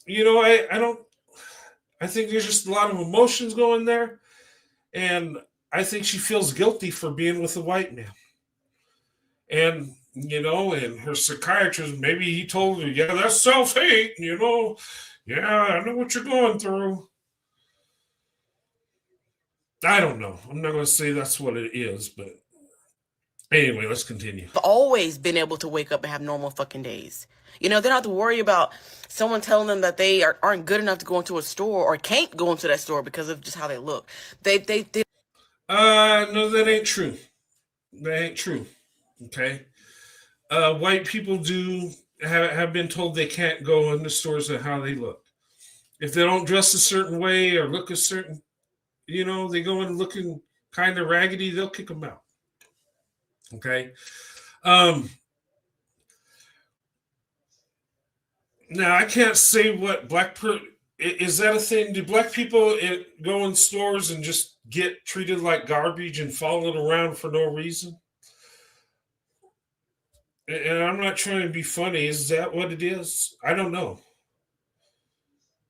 You know, I don't. I think there's just a lot of emotions going there, and I think she feels guilty for being with a white man. And you know, and her psychiatrist, maybe he told her, "Yeah, that's self hate." You know, yeah, I know what you're going through. I don't know. I'm not going to say that's what it is, but anyway, let's continue. I've always been able to wake up and have normal fucking days. You know, they don't have to worry about someone telling them that they aren't good enough to go into a store or can't go into that store because of just how they look. They No, that ain't true. That ain't true. Okay. White people do have been told they can't go in the stores and how they look. If they don't dress a certain way or look a certain, you know, they go in looking kind of raggedy, they'll kick them out. Okay. Um, Now I can't say what is that a thing? Do black people go in stores and just get treated like garbage and followed around for no reason? And I'm not trying to be funny. Is that what it is? I don't know.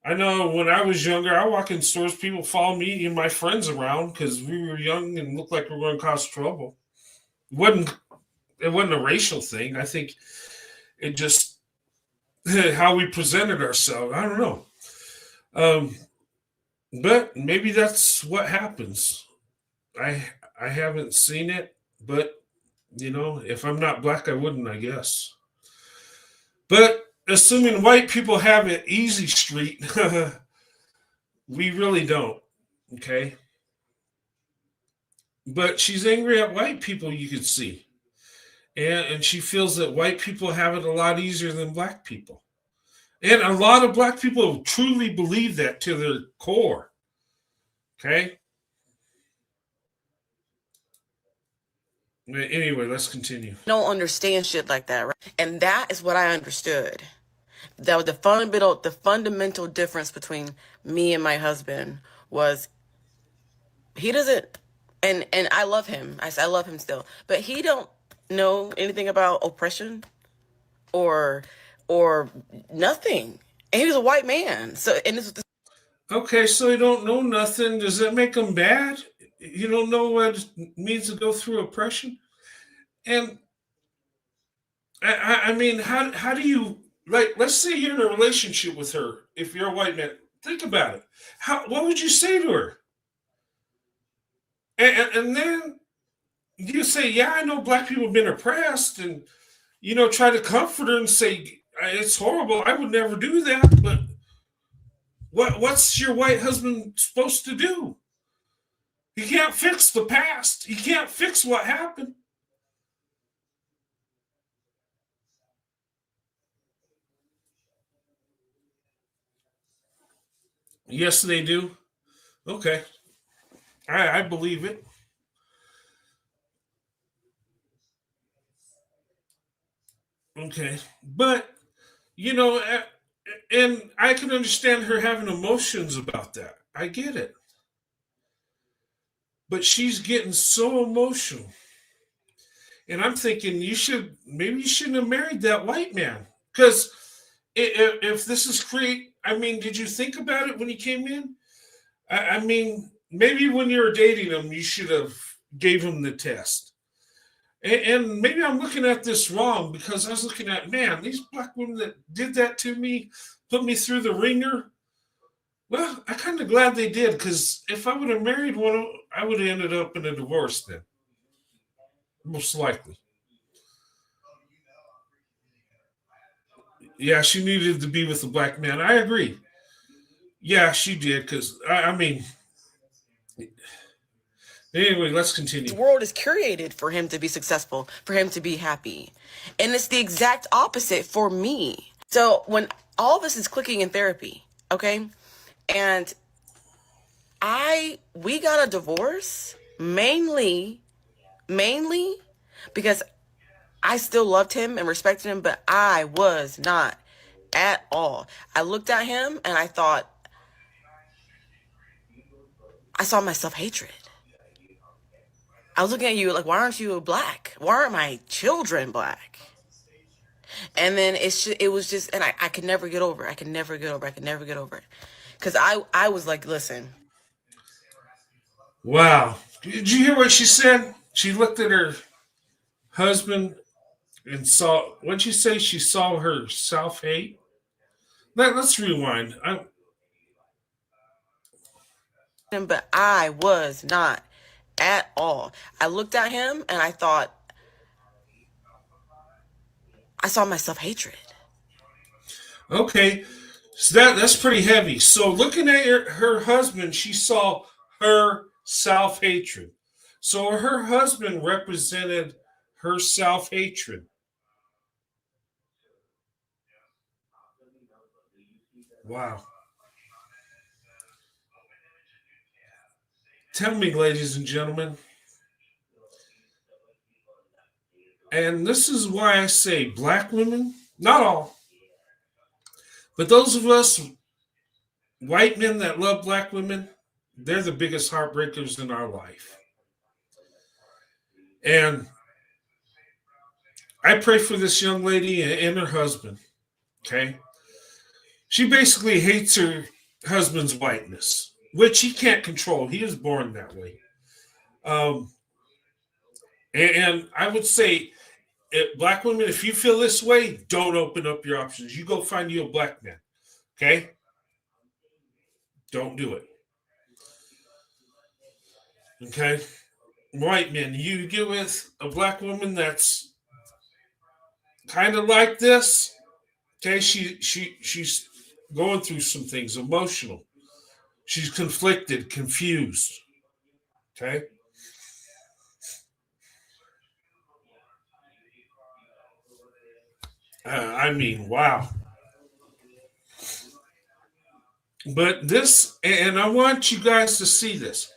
I know when I was younger, I walk in stores, people follow me and my friends around because we were young and looked like we were going to cause trouble. It wasn't it wasn't a racial thing. I think it just how we presented ourselves. I don't know. Um, but maybe that's what happens. I I haven't seen it, but you know, if I'm not black, I wouldn't, I guess. But assuming white people have it easy street, we really don't. Okay. But she's angry at white people, you can see. And she feels that white people have it a lot easier than black people. And a lot of black people truly believe that to their core. Okay. Anyway, let's continue. don't understand shit like that, right? And that is what I understood. That was the fundamental difference between me and my husband was he doesn't And I love him. I love him still. But he don't know anything about oppression or nothing. And he was a white man. So and this was Okay, so you don't know nothing. Does that make him bad? You don't know what it means to go through oppression? And I mean, how do you, like? Let's say you're in a relationship with her. If you're a white man, think about it. What would you say to her? And then you say, "Yeah, I know black people have been oppressed," and try to comfort her and say, "It's horrible. I would never do that." But what's your white husband supposed to do? He can't fix the past. He can't fix what happened. Yes, they do. Okay, I believe it. Okay, but and I can understand her having emotions about that. I get it, but she's getting so emotional, and I'm thinking you shouldn't have married that white man because if this is create, I mean, did you think about it when he came in? I mean, maybe when you were dating him, you should have gave him the test. And maybe I'm looking at this wrong because I was looking at, man, these black women that did that to me, put me through the ringer. Well, I kind of glad they did because if I would have married one, I would have ended up in a divorce then, most likely. Yeah, she needed to be with a black man. I agree. Yeah, she did because I mean, anyway, let's continue. world is curated for him to be successful, for him to be happy. And it's the exact opposite for me. So when all this is clicking in therapy, okay? And we got a divorce mainly because I still loved him and respected him, but I was not at all. I looked at him and I thought, I saw my self-hatred. I was looking at you like, why aren't you black? Why aren't my children black? And then it was just, and I could never get over it. I could never get over it. Because I was like, listen. Wow. Did you hear what she said? She looked at her husband and saw, what'd you say? She saw her self hate? Let's rewind. But I was not at all. I looked at him and I thought, I saw my self-hatred. Okay. So that's pretty heavy. So looking at her husband, she saw her self hatred. So her husband represented her self hatred. Wow. Tell me, ladies and gentlemen, and this is why I say black women, not all, but those of us white men that love black women, they're the biggest heartbreakers in our life. And I pray for this young lady and her husband. Okay. She basically hates her husband's whiteness, which he can't control. He is born that way. Um, and I would say, black women, if you feel this way, don't open up your options. You go find you a black man. Okay? Don't do it. Okay? White men, you get with a black woman that's kind of like this. Okay, she's going through some things, emotional. She's conflicted, confused. Okay? I mean, wow. But this, and I want you guys to see this,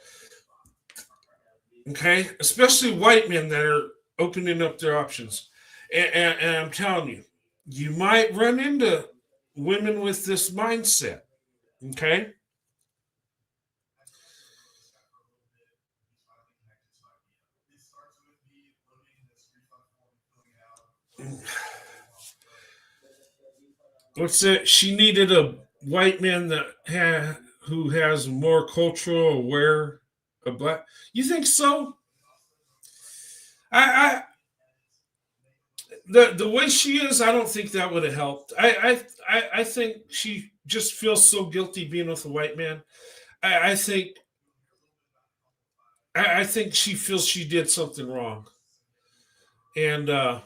okay? Especially white men that are opening up their options. And I'm telling you, you might run into women with this mindset, okay? what's it? She needed a white man who has more cultural aware of black. You think so? I the way she is, I don't think that would have helped. I think she just feels so guilty being with a white man. I think I think she feels she did something wrong, and I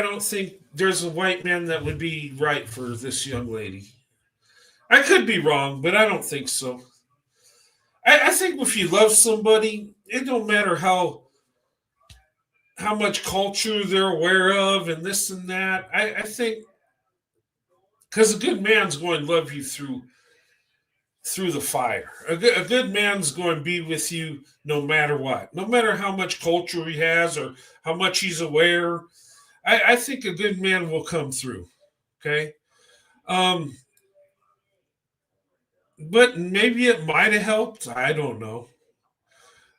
don't think there's a white man that would be right for this young lady. I could be wrong, but I don't think so. I think if you love somebody, it don't matter how much culture they're aware of and this and that. I think because a good man's going to love you through the fire. A good man's going to be with you no matter what, no matter how much culture he has or how much he's aware. I think a good man will come through. Okay. Um, but maybe it might have helped. I don't know.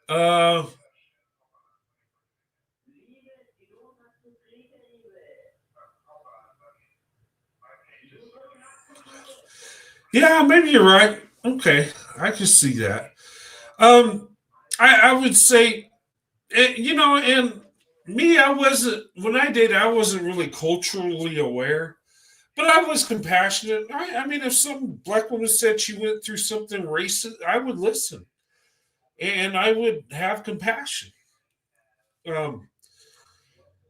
Uh, yeah, maybe you're right. Okay, I can see that. Um, I would say, and me, I wasn't when I dated. I wasn't really culturally aware, but I was compassionate. I mean, if some black woman said she went through something racist, I would listen and I would have compassion. Um,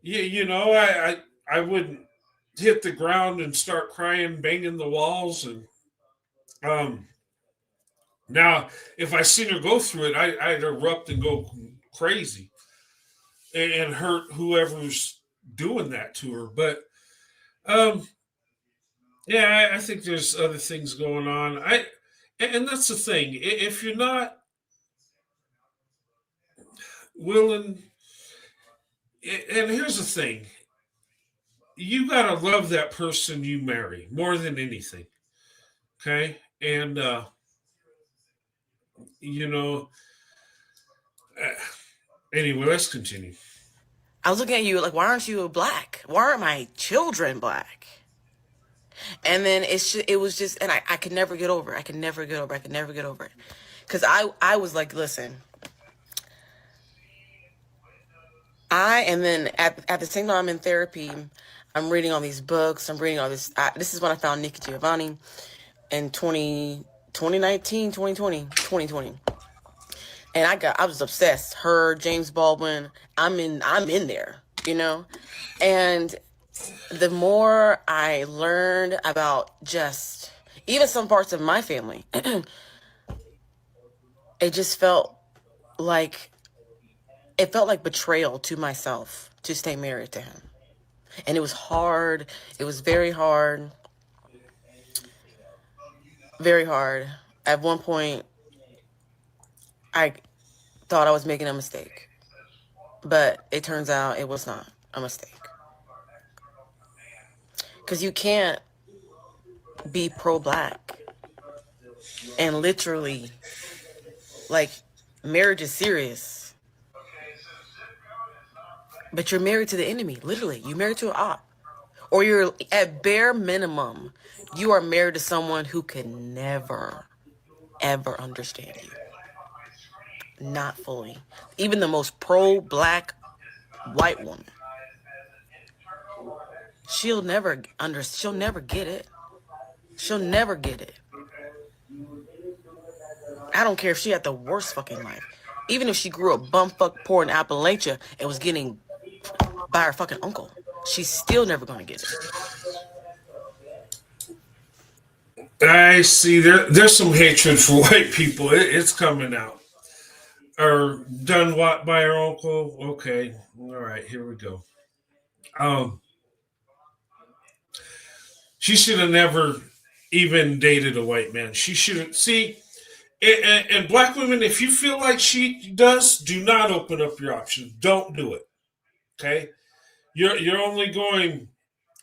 I wouldn't hit the ground and start crying, banging the walls, and um, now if I seen her go through it, I'd erupt and go crazy and hurt whoever's doing that to her. But um, yeah, I think there's other things going on. And that's the thing. If you're not willing, and here's the thing, you gotta love that person you marry more than anything. Okay, and you know, uh, anyway, let's continue. I was looking at you like, why aren't you black? Why aren't my children black? And then it was just, and I could never get over it. I could never get over it. I could never get over it. Because I was like, listen, and then at the same time I'm in therapy, I'm reading all these books. I'm reading all this. This is when I found Nikki Giovanni in 2019, 2020, 2020. And I was obsessed. Her, James Baldwin, I'm in there, And the more I learned about just even some parts of my family, it just like felt like betrayal to myself to stay married to him. And it was hard. It was very hard. Very hard. At one point, I thought I was making a mistake. But it turns out it was not a mistake. Because you can't be pro-black and literally, like, marriage is serious. But you're married to the enemy, literally. You're married to an op. Or you're, at bare minimum, you are married to someone who can never, ever understand you. Not fully. Even the most pro-black white woman. She'll never get it. She'll never get it. I don't care if she had the worst fucking life. Even if she grew up bumfuck poor in Appalachia and was getting by her fucking uncle, she's still never gonna get it. I see. There's some hatred for white people. It's coming out. Or done what by her uncle? Okay, all right. Here we go. Um, she should have never even dated a white man. She should see. And black women, if you feel like she does, do not open up your options. Don't do it. Okay, you're only going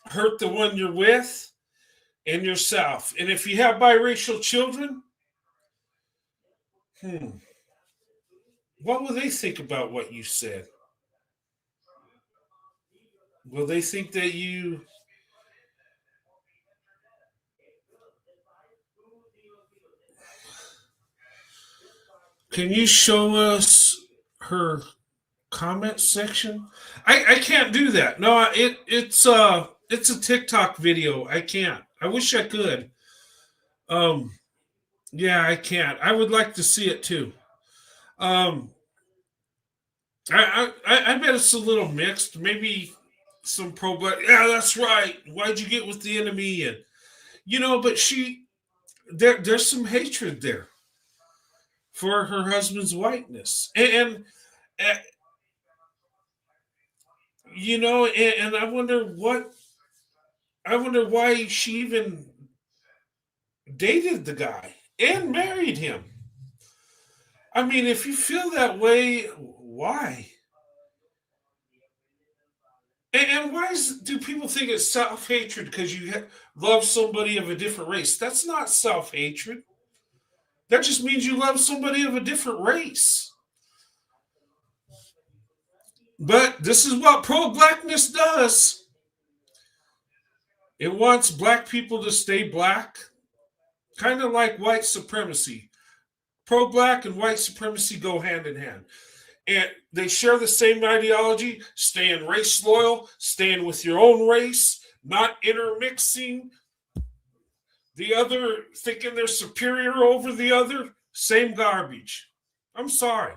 to hurt the one you're with and yourself. And if you have biracial children, what will they think about what you said? Will they think that you? Can you show us her comment section? I can't do that. No, it's a TikTok video. I can't. I wish I could. Um yeah, I can't. I would like to see it too. Um I bet it's a little mixed. Maybe some pro black. Yeah, that's right. Why'd you get with the enemy? And but there's some hatred there for her husband's whiteness, and uh, and I wonder why she even dated the guy and married him. I mean, if you feel that way, why? And do people think it's self hatred because you love somebody of a different race? That's not self hatred. That just means you love somebody of a different race. But this is what pro blackness does. It wants black people to stay black, kind of like white supremacy. Pro black and white supremacy go hand in hand. And they share the same ideology, staying race loyal, staying with your own race, not intermixing the other, thinking they're superior over the other. Same garbage. I'm sorry.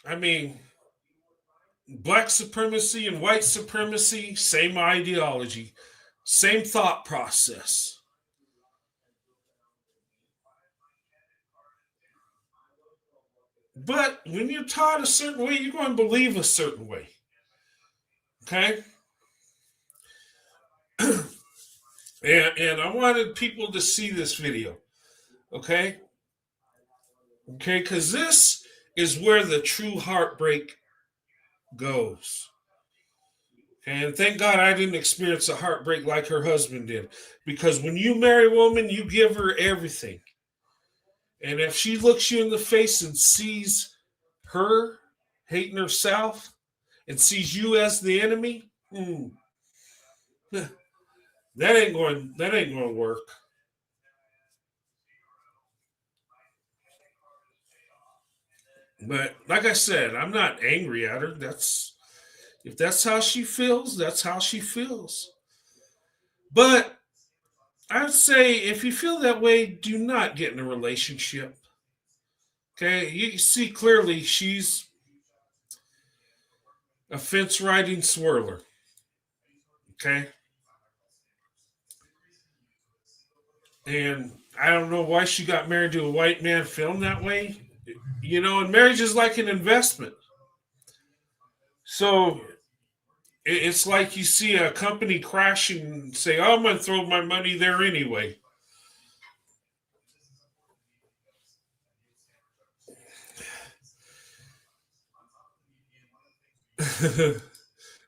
I mean, black supremacy and white supremacy, same ideology, same thought process. But when you're taught a certain way, you're going to believe a certain way. Okay? and I wanted people to see this video. Okay? Okay, because this is where the true heartbreak goes. And thank God I didn't experience a heartbreak like her husband did. Because when you marry a woman, you give her everything. And if she looks you in the face and sees her hating herself and sees you as the enemy, that ain't going to work. But like I said, I'm not angry at her. If that's how she feels, that's how she feels. But I would say if you feel that way, do not get in a relationship. Okay, you see clearly she's a fence riding swirler. Okay, and I don't know why she got married to a white man feeling that way. And marriage is like an investment. So it's like you see a company crashing and say, "Oh, I'm going to throw my money there anyway."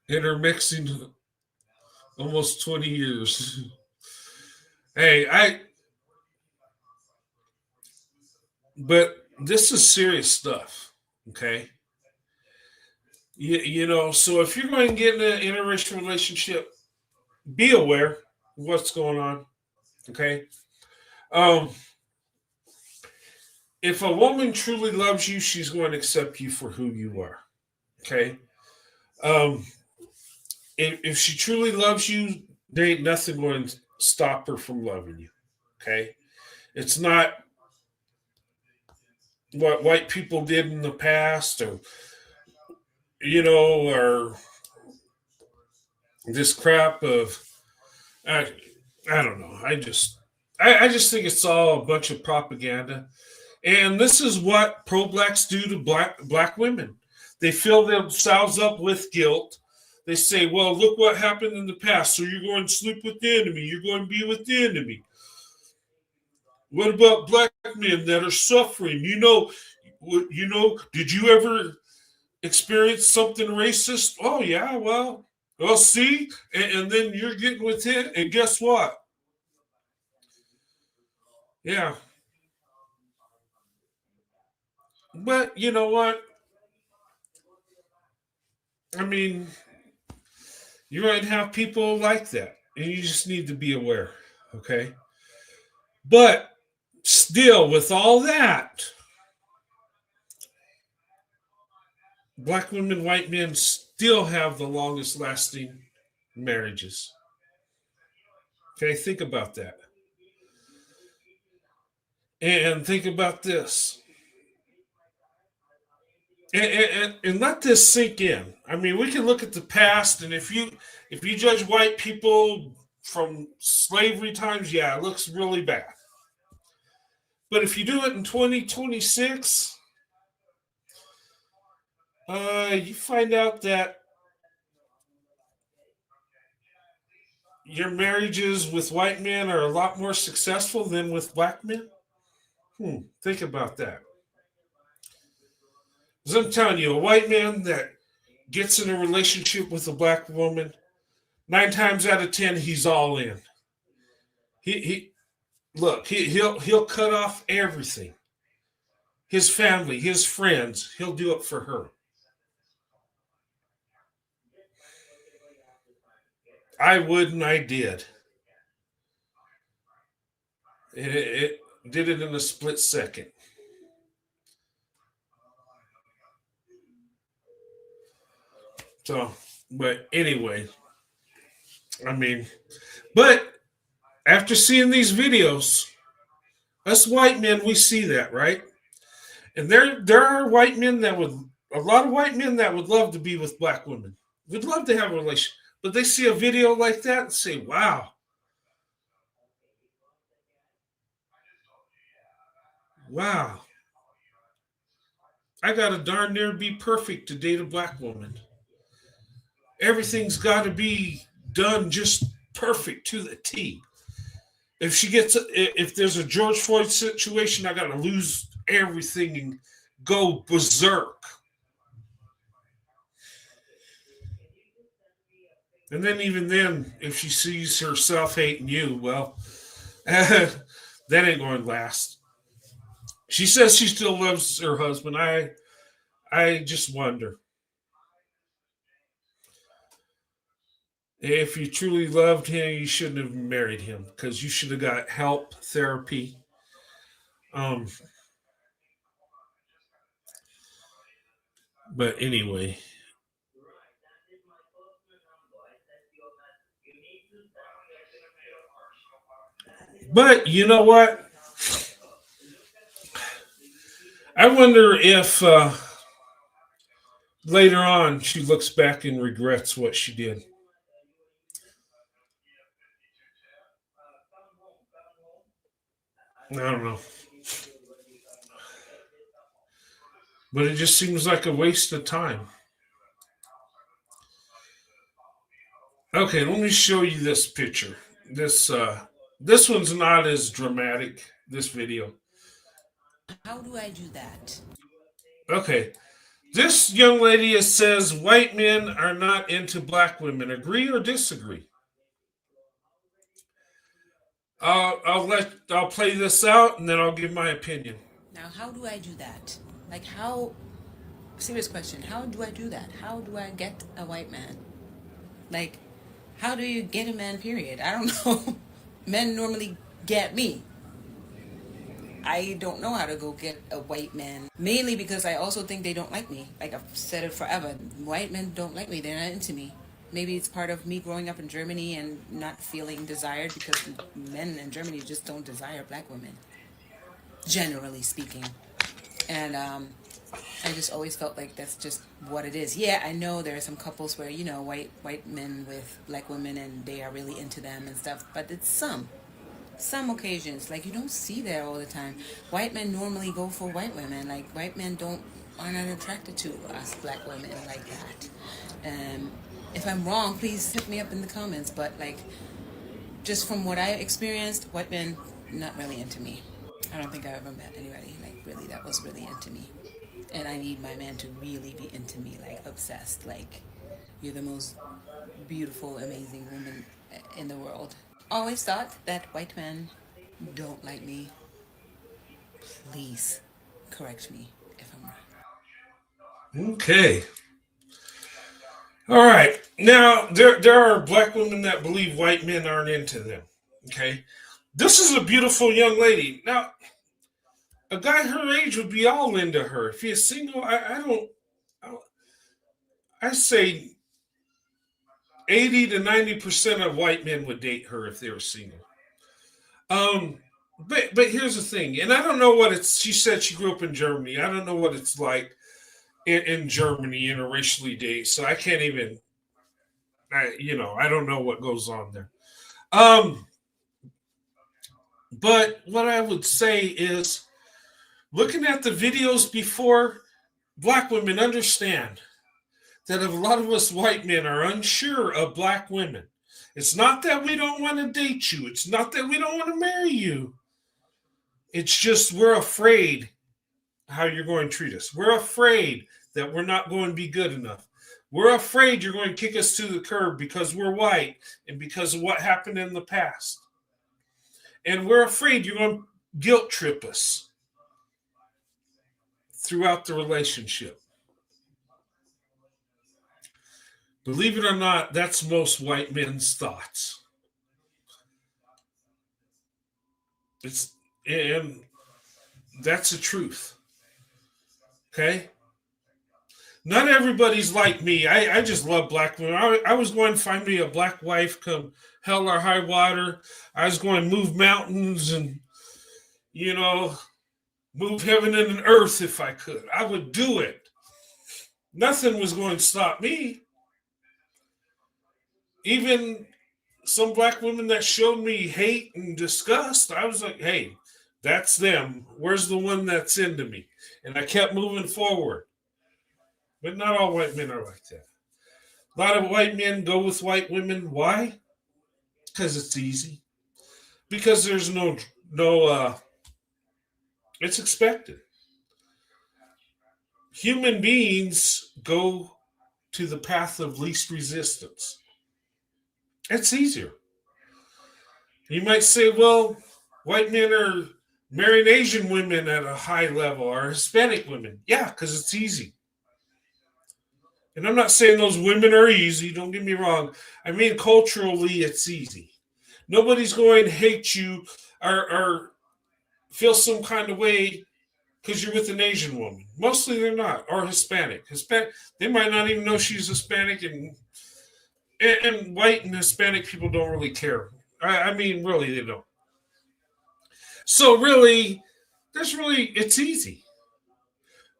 Intermixing almost 20 years. Hey, but this is serious stuff. Okay. So if you're going to get in an interracial relationship, be aware of what's going on. Okay. Um, if a woman truly loves you, she's going to accept you for who you are. Okay. Um, if she truly loves you, there ain't nothing going to stop her from loving you. Okay. It's not what white people did in the past or this crap of I, I don't know. I just think it's all a bunch of propaganda. And this is what pro blacks do to black women. They fill themselves up with guilt. They say, "Well, look what happened in the past. So you're going to sleep with the enemy. You're going to be with the enemy. What about black men that are suffering? Did you ever experience something racist? Oh yeah, well, see, and then you're getting with it, and guess what? Yeah, But you know what? I mean, you might have people like that, and you just need to be aware. Okay. But still, with all that, black women, white men still have the longest lasting marriages. Okay, think about that. And think about this. And let this sink in. I mean, we can look at the past, and if you judge white people from slavery times, yeah, it looks really bad. But if you do it in 2026, you find out that your marriages with white men are a lot more successful than with black men. Think about that. Because I'm telling you, a white man that gets in a relationship with a black woman, 9 times out of 10, he's all in. He look, he'll cut off everything. His family, his friends, he'll do it for her. I would and I did. It did it in a split second. So, but anyway, I mean, but after seeing these videos, us white men, we see that, right? And there are white men that would a lot of white men that would love to be with black women. Would love to have a relationship. But they see a video like that and say, wow, wow, I gotta darn near be perfect to date a black woman. Everything's gotta be done just perfect to the T. If there's a George Floyd situation, I gotta lose everything and go berserk. And then even then, if she sees herself hating you, well, that ain't going to last. She says she still loves her husband. I just wonder if you truly loved him, you shouldn't have married him because you should have got help, therapy. Um, but anyway, but you know what? I wonder if later on she looks back and regrets what she did. I don't know. But it just seems like a waste of time. Okay, let me show you this picture. This one's not as dramatic, this video. How do I do that? Okay. This young lady says white men are not into black women. Agree or disagree? I'll play this out and then I'll give my opinion. Now, how do I do that? Like, how, serious question, how do I do that? How do I get a white man? Like, how do you get a man, period? I don't know. Men normally get me. I don't know how to go get a white man. Mainly because I also think they don't like me. Like I've said it forever. White men don't like me. They're not into me. Maybe it's part of me growing up in Germany and not feeling desired because men in Germany just don't desire black women, generally speaking. And I just always felt like that's just what it is. Yeah, I know there are some couples where, white men with black women and they are really into them and stuff, but it's some occasions. Like, you don't see that all the time. White men normally go for white women. Like, white men are not attracted to us black women like that. If I'm wrong, please hit me up in the comments. But like, just from what I experienced, white men not really into me. I don't think I ever met anybody like really that was really into me. And I need my man to really be into me, like obsessed. Like, you're the most beautiful, amazing woman in the world. Always thought that white men don't like me. Please correct me if I'm Okay. All right. Now there are black women that believe white men aren't into them. Okay. This is a beautiful young lady. Now, a guy her age would be all into her. If he's single, I say 80 to 90% of white men would date her if they were single. Um, but here's the thing, and I don't know what it's. She said she grew up in Germany. I don't know what it's like in Germany interracially date, so I can't even. I don't know what goes on there. Um, but what I would say is, looking at the videos before, black women understand that a lot of us white men are unsure of black women. It's not that we don't want to date you. It's not that we don't want to marry you. It's just we're afraid how you're going to treat us. We're afraid that we're not going to be good enough. We're afraid you're going to kick us to the curb because we're white and because of what happened in the past. And we're afraid you're going to guilt trip us throughout the relationship. Believe it or not, that's most white men's thoughts. And that's the truth. Okay? Not everybody's like me. I just love black women. I was going to find me a black wife come hell or high water. I was going to move mountains and, move heaven and earth if I could. I would do it. Nothing was going to stop me. Even some black women that showed me hate and disgust, I was like, hey, that's them. Where's the one that's into me? And I kept moving forward. But not all white men are like that. A lot of white men go with white women. Why? Because it's easy. Because there's no it's expected. Human beings go to the path of least resistance. It's easier. You might say, well, white men are marrying Asian women at a high level or Hispanic women. Yeah, because it's easy. And I'm not saying those women are easy, don't get me wrong. I mean, culturally, it's easy. Nobody's going to hate you or feel some kind of way because you're with an Asian woman. Mostly they're not, or Hispanic. They might not even know she's Hispanic, and white and Hispanic people don't really care. I mean, really, they don't. So really, it's easy.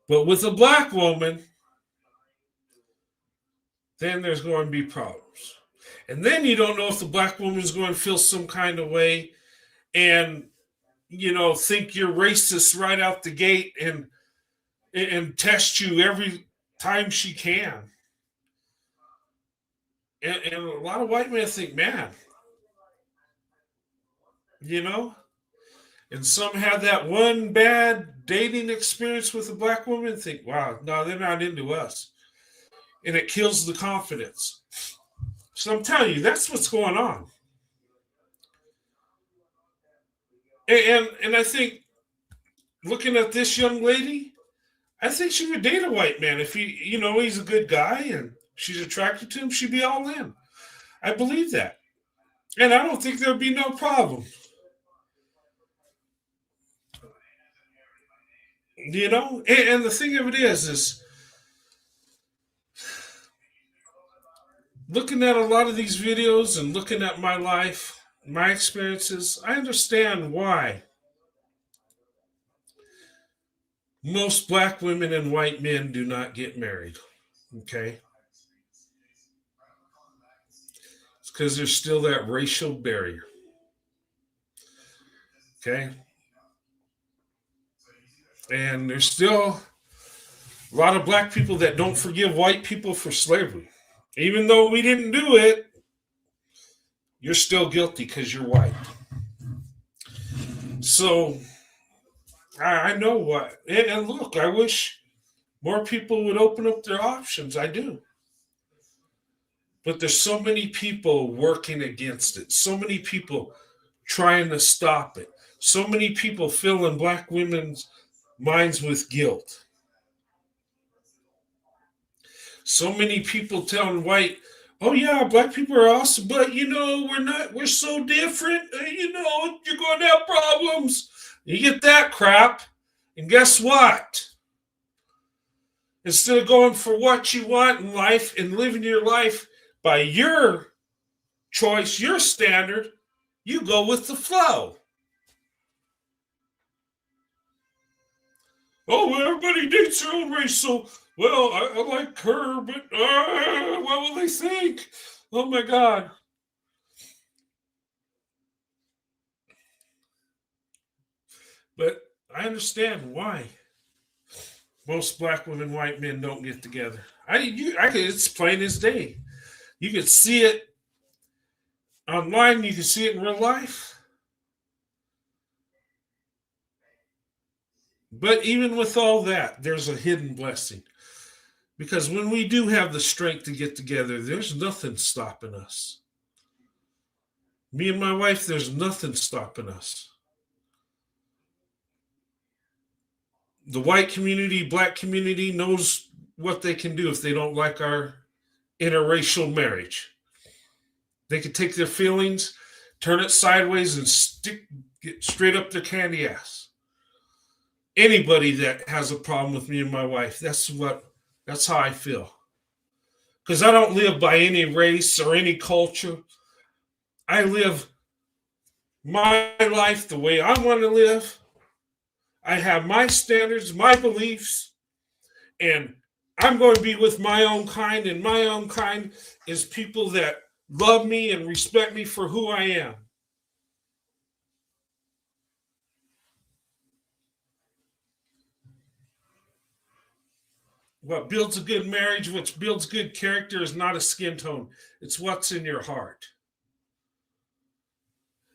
But with a black woman, then there's going to be problems. And then you don't know if the black woman is going to feel some kind of way and, think you're racist right out the gate and test you every time she can. And a lot of white men think, man, and some have that one bad dating experience with a black woman and think, wow, no, they're not into us. And it kills the confidence. So I'm telling you, that's what's going on. And I think looking at this young lady, I think she would date a white man if he's a good guy and she's attracted to him. She'd be all in. I believe that, and I don't think there'd be no problem. And the thing of it is looking at a lot of these videos and looking at my life, my experiences, I understand why most black women and white men do not get married. Okay? It's because there's still that racial barrier. Okay? And there's still a lot of black people that don't forgive white people for slavery. Even though we didn't do it, you're still guilty because you're white. So I know what. And look, I wish more people would open up their options. I do. But there's so many people working against it. So many people trying to stop it. So many people filling black women's minds with guilt. So many people telling white, oh yeah, black people are awesome, but we're so different. You're going to have problems. You get that crap, and guess what? Instead of going for what you want in life and living your life by your choice, your standard, you go with the flow. Oh, well, everybody dates their own race, so, well, I like her, but what will they think? Oh my God. But I understand why most black women, white men don't get together. It's plain as day. You could see it online, you can see it in real life. But even with all that, there's a hidden blessing. Because when we do have the strength to get together, there's nothing stopping us. Me and my wife, there's nothing stopping us. The white community, black community knows what they can do if they don't like our interracial marriage. They can take their feelings, turn it sideways, and get straight up their candy ass. Anybody that has a problem with me and my wife, that's how I feel. Because I don't live by any race or any culture. I live my life the way I want to live. I have my standards, my beliefs, and I'm going to be with my own kind, and my own kind is people that love me and respect me for who I am. What builds a good marriage, what builds good character is not a skin tone. It's what's in your heart.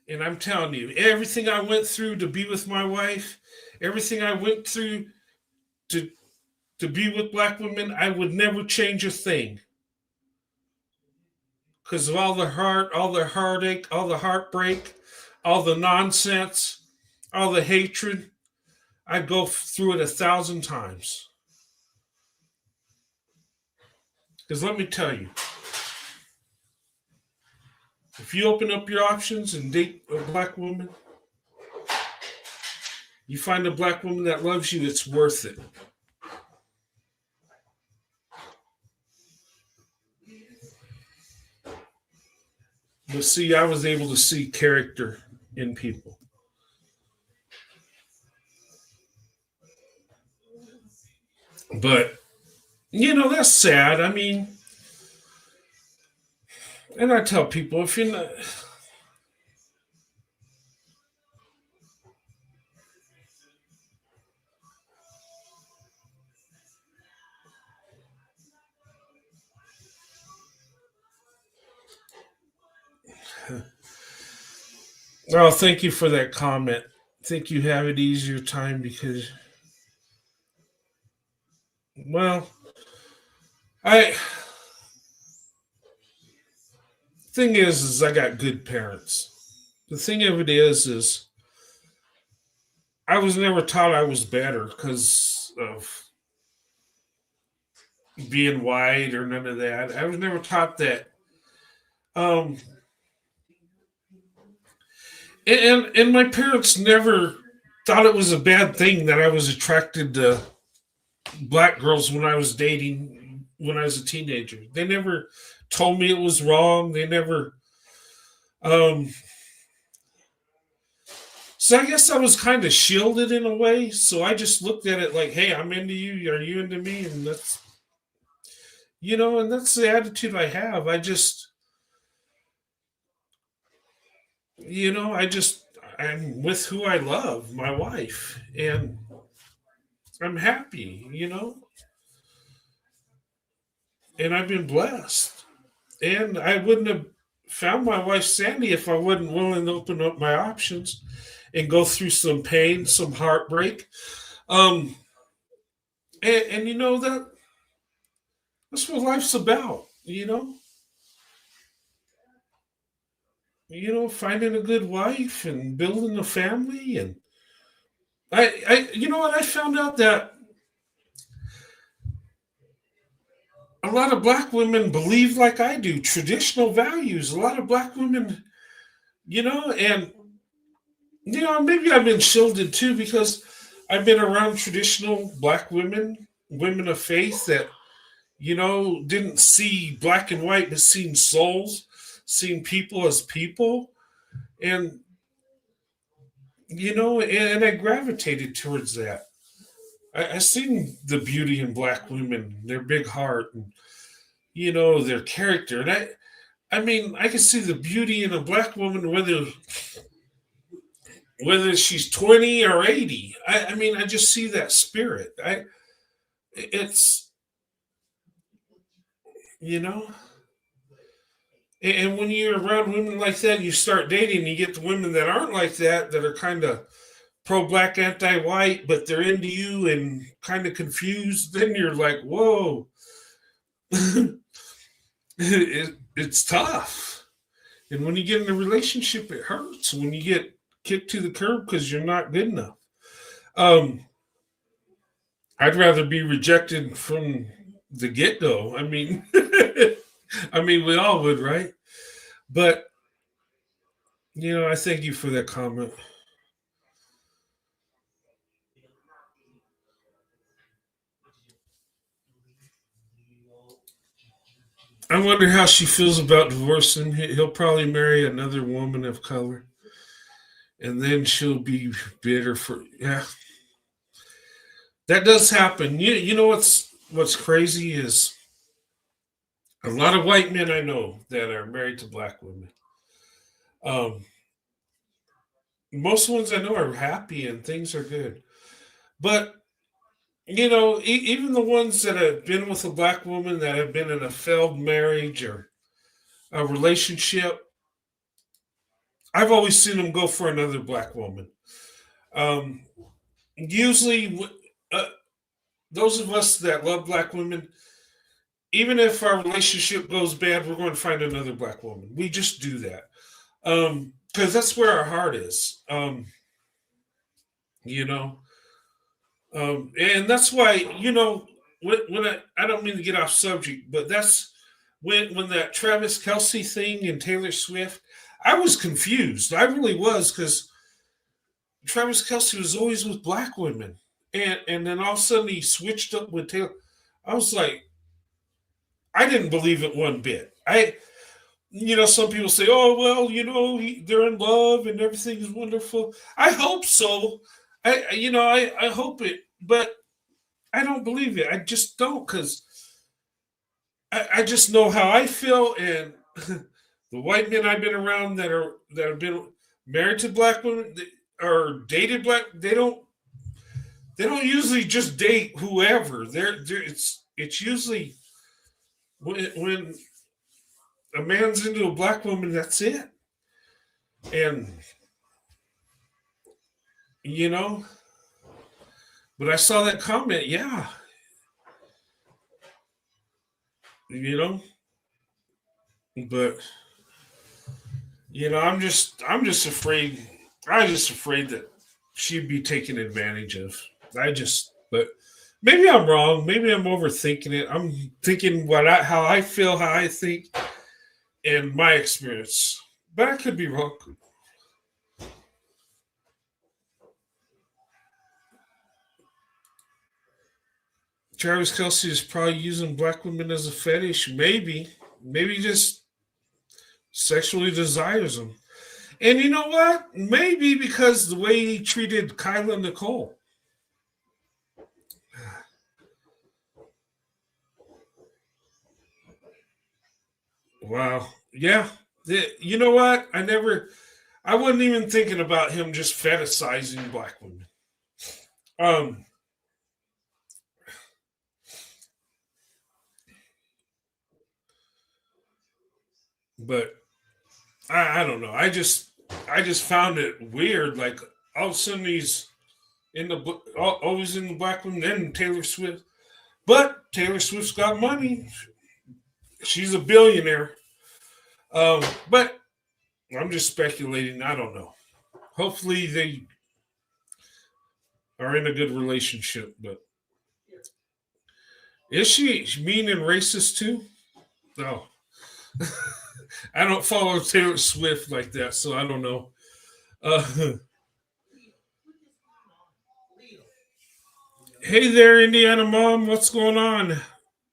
And I'm telling you, everything I went through to be with my wife, everything I went through to be with black women, I would never change a thing. Because of all the heartache, all the heartbreak, all the nonsense, all the hatred, I'd go through it 1,000 times. Because let me tell you, if you open up your options and date a black woman, you find a black woman that loves you, it's worth it. But see, I was able to see character in people. But, that's sad. I mean, and I tell people, if you're not... Oh, thank you for that comment. I think you have it easier time because, well, thing is I got good parents. The thing of it is I was never taught I was better because of being white or none of that. I was never taught that. And my parents never thought it was a bad thing that I was attracted to black girls when I was dating when I was a teenager. They never told me it was wrong. They never so I guess I was kind of shielded in a way. So I just looked at it like, hey, I'm into you. Are you into me? And that's and that's the attitude I have. I'm with who I love, my wife, and I'm happy, and I've been blessed. And I wouldn't have found my wife Sandy if I wasn't willing to open up my options and go through some pain, some heartbreak. And that's what life's about, finding a good wife and building a family. And I found out that a a lot of black women believe like I do, traditional values. A lot of black women, and maybe I've been shielded too because I've been around traditional black women, women of faith that didn't see black and white, but seen souls, seen people as people. And, and I gravitated towards that. I seen the beauty in black women, their big heart, and, their character. And I mean, I can see the beauty in a black woman, whether she's 20 or 80. I mean, I just see that spirit. It's, and when you're around women like that, you start dating, you get the women that aren't like that are kind of pro-black, anti-white, but they're into you and kind of confused. Then you're like, whoa, it's tough. And when you get in a relationship, it hurts. When you get kicked to the curb because you're not good enough. I'd rather be rejected from the get-go. I mean, we all would, right? But, I thank you for that comment. I wonder how she feels about divorcing. He'll probably marry another woman of color. And then she'll be bitter yeah. That does happen. You know what's crazy is a lot of white men I know that are married to black women. Most ones I know are happy and things are good. But even the ones that have been with a black woman that have been in a failed marriage or a relationship, I've always seen them go for another black woman. Usually, those of us that love black women, even if our relationship goes bad, we're going to find another black woman. We just do that because that's where our heart is. And that's why when I don't mean to get off subject, but that's when that Travis Kelce thing and Taylor Swift, I was confused. I really was because Travis Kelce was always with black women, and then all of a sudden he switched up with Taylor. I was like, I didn't believe it one bit. Some people say, "Oh well, they're in love and everything is wonderful." I hope so. I hope it, but I don't believe it. I just don't because I just know how I feel, and the white men I've been around that have been married to black women or dated black, they don't usually just date whoever. It's usually when a man's into a black woman, that's it. And but I saw that comment, yeah. But I'm just afraid. I'm just afraid that she'd be taken advantage of. But maybe I'm wrong. Maybe I'm overthinking it. I'm thinking how I feel, how I think, and my experience. But I could be wrong. Travis Kelce is probably using black women as a fetish. Maybe just sexually desires them. And you know what? Maybe because the way he treated Kyla Nicole. Wow. Yeah. You know what? I wasn't even thinking about him just fetishizing black women. But I don't know. I just found it weird. Like all of a sudden he's always in the black woman, then Taylor Swift. But Taylor Swift's got money. She's a billionaire. But I'm just speculating. I don't know. Hopefully they are in a good relationship. But Is she mean and racist too? No. I don't follow Taylor Swift like that, so I don't know. Uh, hey there, Indiana mom. What's going on?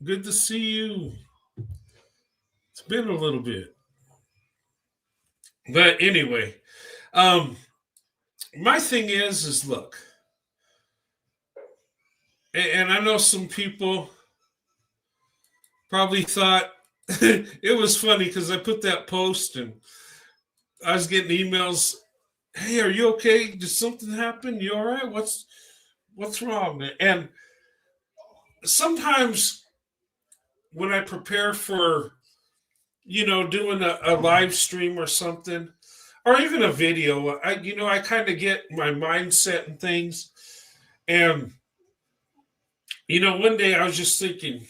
Good to see you. It's been a little bit. But anyway, um, my thing is look, and I know some people probably thought it was funny because I put that post and I was getting emails. Hey, are you okay? Did something happen? You all right? What's wrong? And sometimes when I prepare for doing a live stream or something, or even a video, I kind of get my mindset and things. And one day I was just thinking,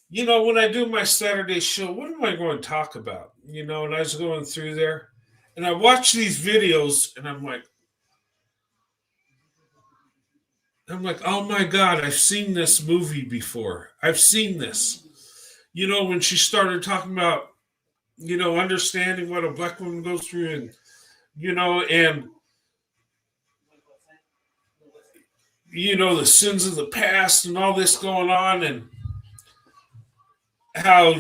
when I do my Saturday show, what am I going to talk about? And I was going through there and I watch these videos and I'm like, oh my God, I've seen this movie before. I've seen this. When she started talking about, understanding what a black woman goes through and the sins of the past and all this going on and how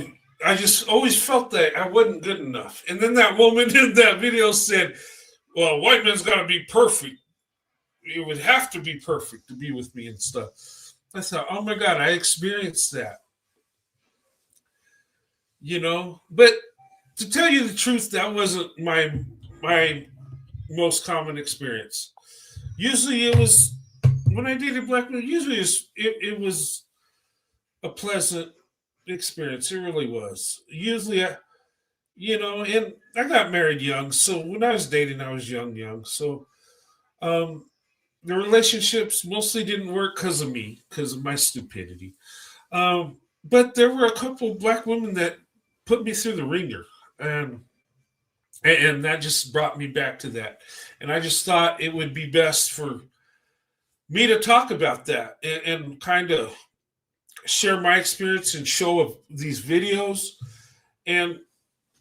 I just always felt that I wasn't good enough. And then that woman in that video said, well, a white man's got to be perfect. It would have to be perfect to be with me and stuff. I thought, oh my God, I experienced that. But to tell you the truth, that wasn't my most common experience. Usually it was when I dated black men, usually it was a pleasant experience. It really was. Usually and I got married young. So when I was dating, I was young. So the relationships mostly didn't work because of me, because of my stupidity. But there were a couple of black women that put me through the ringer, and that just brought me back to that. And I just thought it would be best for me to talk about that and kind of share my experience and show of these videos and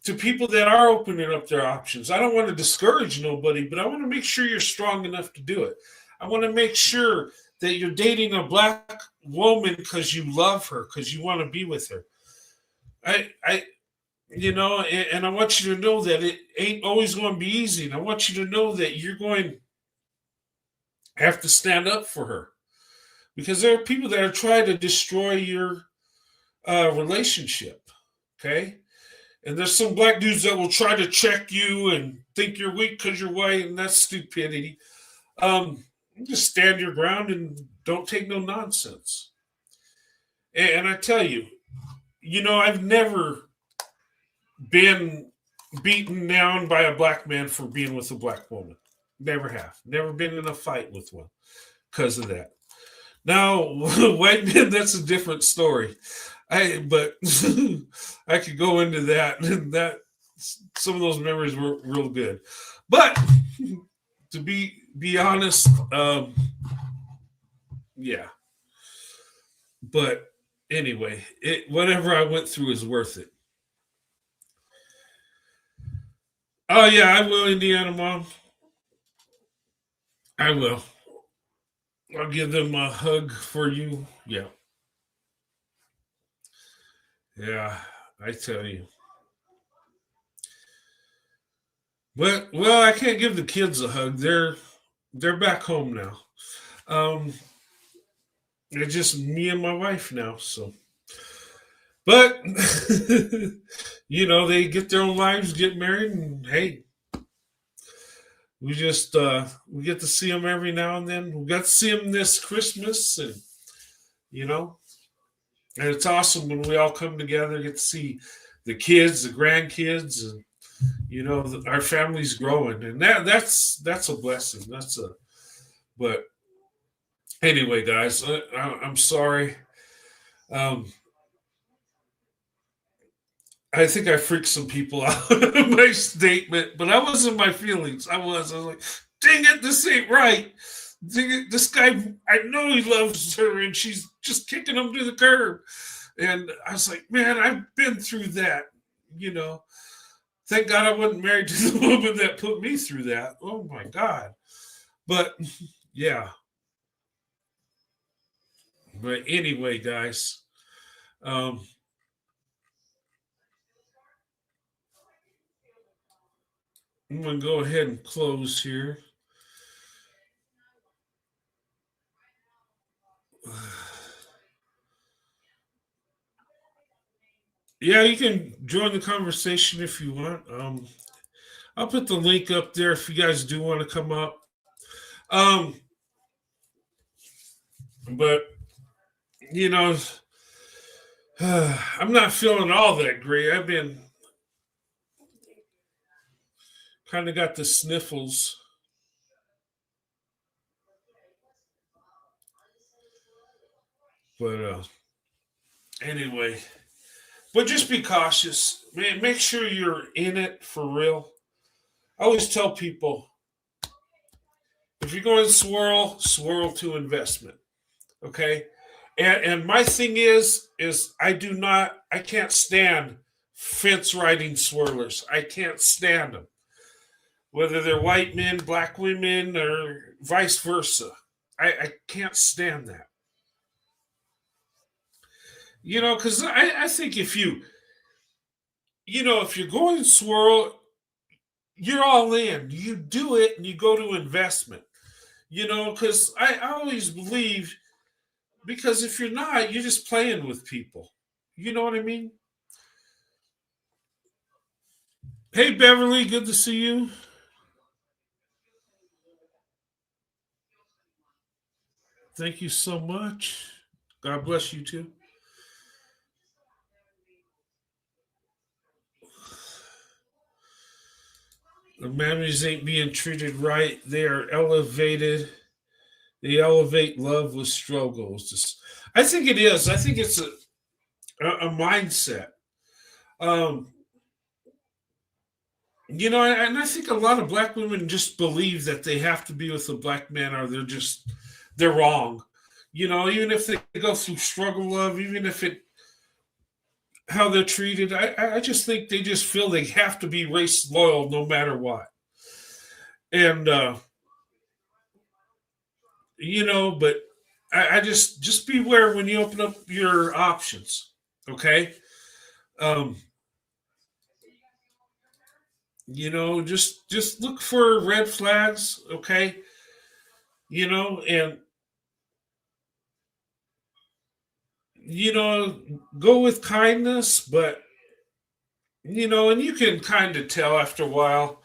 to people that are opening up their options. I don't want to discourage nobody, but I want to make sure you're strong enough to do it. I want to make sure that you're dating a black woman because you love her, because you want to be with her. And I want you to know that it ain't always going to be easy. And I want you to know that you're going to have to stand up for her, because there are people that are trying to destroy your relationship. Okay. And there's some black dudes that will try to check you and think you're weak because you're white, and that's stupidity. Just stand your ground and don't take no nonsense. And I tell you, I've never been beaten down by a black man for being with a black woman. Never have. Never been in a fight with one because of that. Now, white men, that's a different story. But I could go into that, and that some of those memories were real good. But to be honest, yeah. But anyway, whatever I went through is worth it. Oh yeah, I will, Indiana mom. I will. I'll give them a hug for you. Yeah. Yeah, I tell you. Well, I can't give the kids a hug. They're back home now. Um, it's just me and my wife now. So, but they get their own lives, get married, and hey, we just we get to see them every now and then. We got to see them this Christmas, and and it's awesome when we all come together, get to see the kids, the grandkids, and our family's growing, and that's a blessing. But anyway, guys, I'm sorry. I think I freaked some people out in my statement, but I was in my feelings. I was like, dang it, this ain't right. This guy, I know he loves her, and she's just kicking him to the curb. And I was like, man, I've been through that, you know. Thank God I wasn't married to the woman that put me through that. Oh my God. But yeah. But anyway, guys, I'm going to go ahead and close here. Yeah, you can join the conversation if you want. I'll put the link up there if you guys do want to come up. But you know, I'm not feeling all that great. I've been kind of got the sniffles. But anyway, but just be cautious. Man, make sure you're in it for real. I always tell people if you're going to swirl to investment. Okay. And my thing is I can't stand fence riding swirlers. I can't stand them. Whether they're white men, black women, or vice versa. I can't stand that. You know, because I think if if you're going swirl, you're all in. You do it and you go to investment. You know, because I always believe, because if you're not, you're just playing with people. You know what I mean? Hey, Beverly, good to see you. Thank you so much. God bless you too. The mammies ain't being treated right. They are elevated. They elevate love with struggles. I think it is. I think it's a mindset. Um, and I think a lot of black women just believe that they have to be with a black man, or they're wrong. You know, even if they go through struggle love, even if it how they're treated, I just think they just feel they have to be race loyal no matter what. And but I just beware when you open up your options. Okay. Um, just look for red flags, okay? And go with kindness, but and you can kind of tell after a while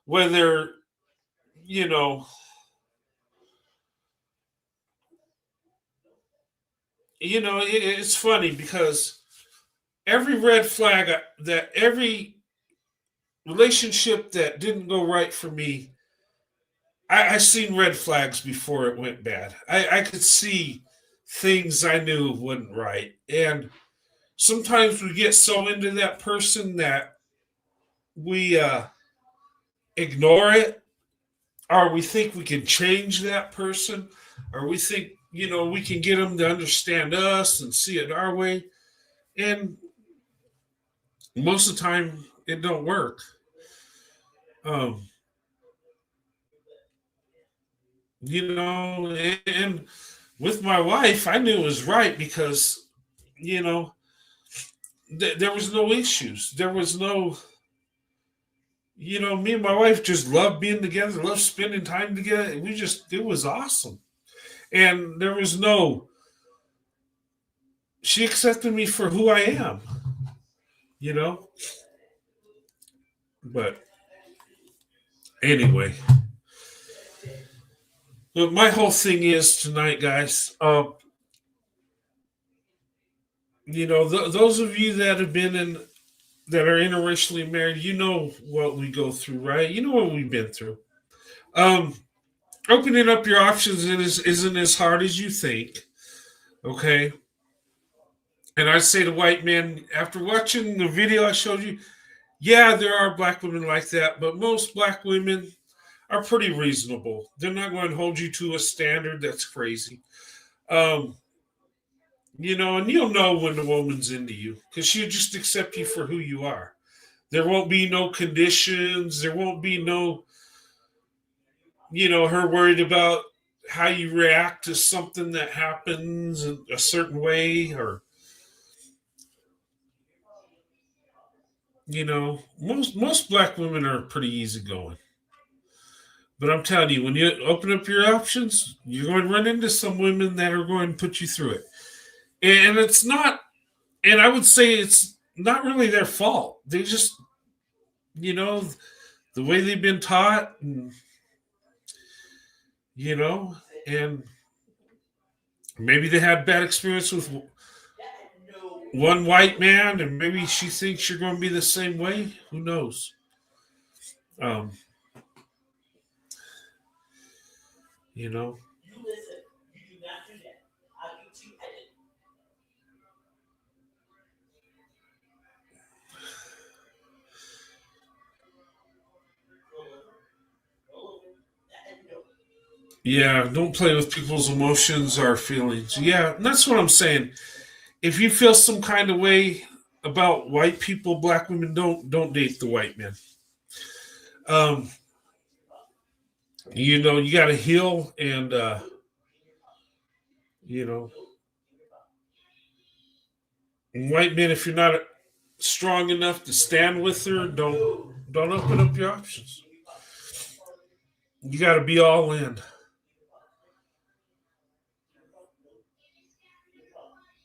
whether you know it's funny because every red flag that every relationship that didn't go right for me, I seen red flags before it went bad. I could see things I knew wasn't right. And sometimes we get so into that person that we ignore it, or we think we can change that person, or we think, we can get them to understand us and see it our way. And most of the time, it don't work. Um, and with my wife, I knew it was right because, you know, there was no issues. There was no, me and my wife just loved being together, loved spending time together. It was awesome. And there was no, she accepted me for who I am, you know? But anyway, but my whole thing is tonight, guys, those of you that have been in, that are interracially married, you know what we go through, right? You know what we've been through. Um, Opening up your options isn't as hard as you think, okay? And I say to white men, after watching the video I showed you, yeah, there are black women like that, but most black women are pretty reasonable. They're not going to hold you to a standard that's crazy. Um, and you'll know when the woman's into you because she'll just accept you for who you are. There won't be no conditions. There won't be no, her worried about how you react to something that happens in a certain way, or most black women are pretty easygoing. But I'm telling you, when you open up your options, you're going to run into some women that are going to put you through it. And it's not, and I would say it's not really their fault. They just, the way they've been taught, and maybe they had bad experience with one white man, and maybe she thinks you're going to be the same way. Who knows? Um, you know. Yeah, don't play with people's emotions or feelings. Yeah, and that's what I'm saying. If you feel some kind of way about white people, black women, don't date the white men. Um, you got to heal, and you know, and white men, if you're not strong enough to stand with her, don't open up your options. You got to be all in.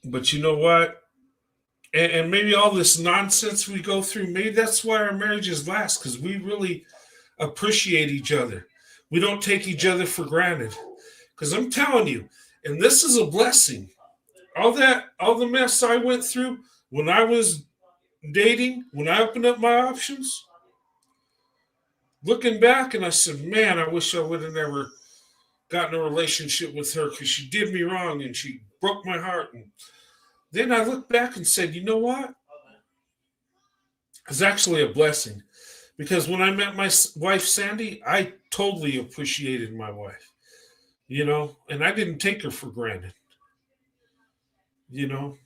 But you know what? And maybe all this nonsense we go through, maybe that's why our marriages last, because we really appreciate each other. We don't take each other for granted. Because I'm telling you, and this is a blessing. All the mess I went through when I was dating, when I opened up my options, looking back, and I said, man, I wish I would have never gotten a relationship with her because she did me wrong and she broke my heart. And then I looked back and said, you know what? It's actually a blessing because when I met my wife, Sandy, I totally appreciated my wife, and I didn't take her for granted, you know,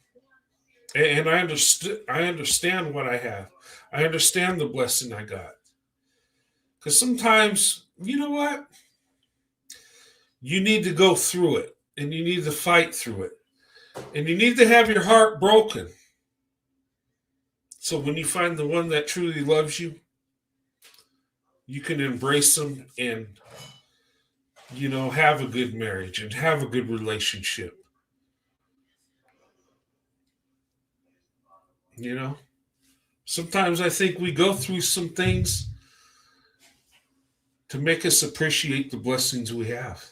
and I understand what I have. I understand the blessing I got. Because sometimes, you know what? You need to go through it and you need to fight through it. And you need to have your heart broken. So when you find the one that truly loves you, you can embrace them and, have a good marriage and have a good relationship. Sometimes I think we go through some things to make us appreciate the blessings we have.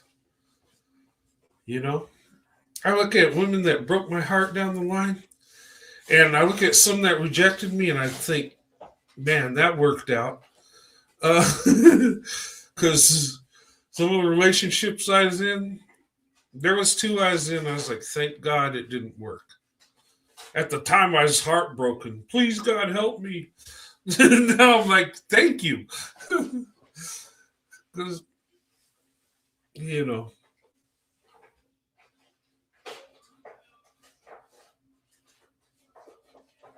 I look at women that broke my heart down the line, and I look at some that rejected me, and I think, man, that worked out. Because some of the relationships I was in, there was two I was in. I was like, thank God it didn't work. At the time, I was heartbroken. Please, God, help me. Now I'm like, thank you. Because,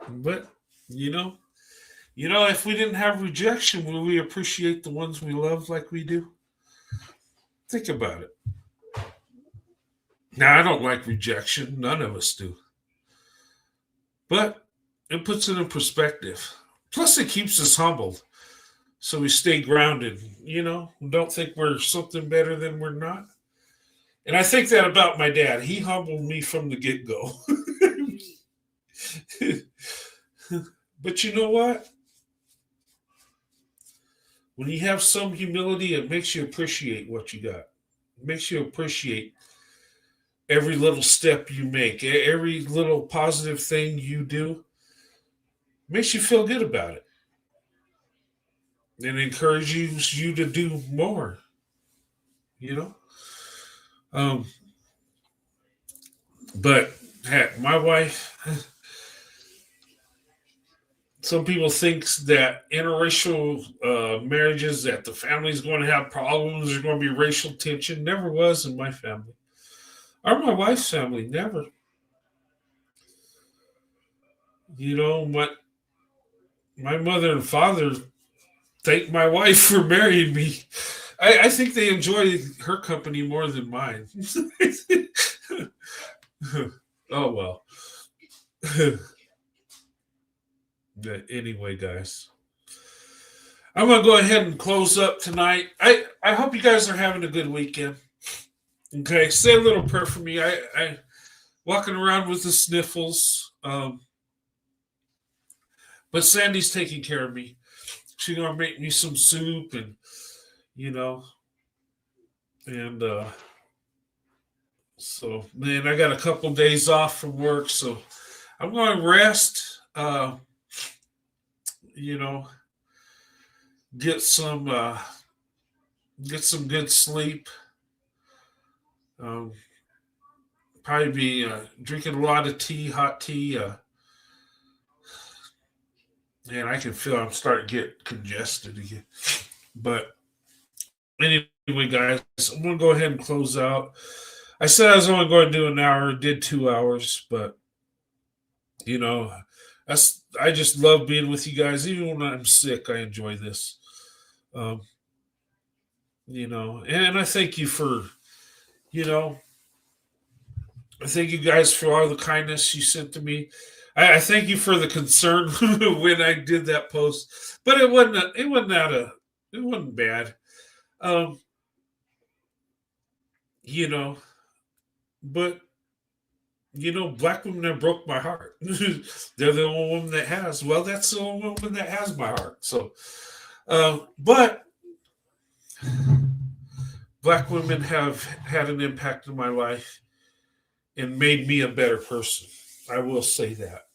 but, if we didn't have rejection, will we appreciate the ones we love like we do? Think about it. Now, I don't like rejection. None of us do. But it puts it in perspective. Plus, it keeps us humbled. So we stay grounded, don't think we're something better than we're not. And I think that about my dad. He humbled me from the get-go. But you know what? When you have some humility, it makes you appreciate what you got. It makes you appreciate every little step you make, every little positive thing you do. It makes you feel good about it. And encourages you to do more, you know? Um, but heck, my wife, some people think that interracial marriages, that the family's going to have problems, there's going to be racial tension. Never was in my family or my wife's family. Never. You know, my mother and father thank my wife for marrying me. I think they enjoy her company more than mine. Oh well. Anyway, guys, I'm gonna go ahead and close up tonight. I hope you guys are having a good weekend. Okay, say a little prayer for me. I walking around with the sniffles. But Sandy's taking care of me. She's gonna make me some soup and you know, and so man, I got a couple days off from work, so I'm going to rest. You know, get some good sleep. Um, Probably be drinking a lot of tea, hot tea. Man, I can feel I'm starting to get congested again. But anyway, guys, I'm gonna go ahead and close out. I said I was only going to do an hour, did 2 hours, but you know, I just love being with you guys. Even when I'm sick, I enjoy this. Um, you know, and I thank you for, you know, I thank you guys for all the kindness you sent to me. I thank you for the concern when I did that post, but it wasn't bad. Um, you know, but you know, black women that broke my heart. They're the only woman that has. Well, that's the only woman that has my heart. So, but black women have had an impact in my life and made me a better person. I will say that.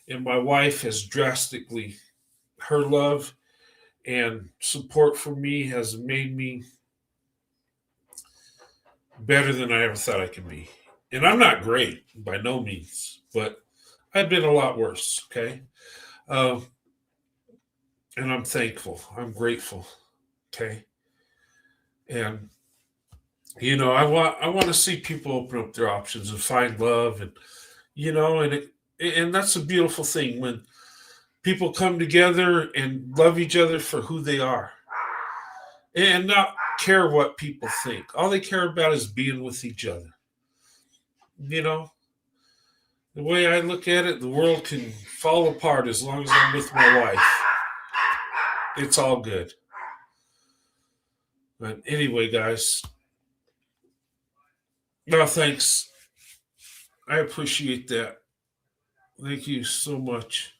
And my wife has drastically, her love and support for me has made me better than I ever thought I could be. And I'm not great by no means, but I've been a lot worse. Okay. Um, and I'm thankful. I'm grateful. Okay. And you know, I want to see people open up their options and find love, and you know, and that's a beautiful thing when people come together and love each other for who they are, and not care what people think. All they care about is being with each other. You know, the way I look at it, the world can fall apart as long as I'm with my wife. It's all good. But anyway, guys, no, thanks. I appreciate that. Thank you so much.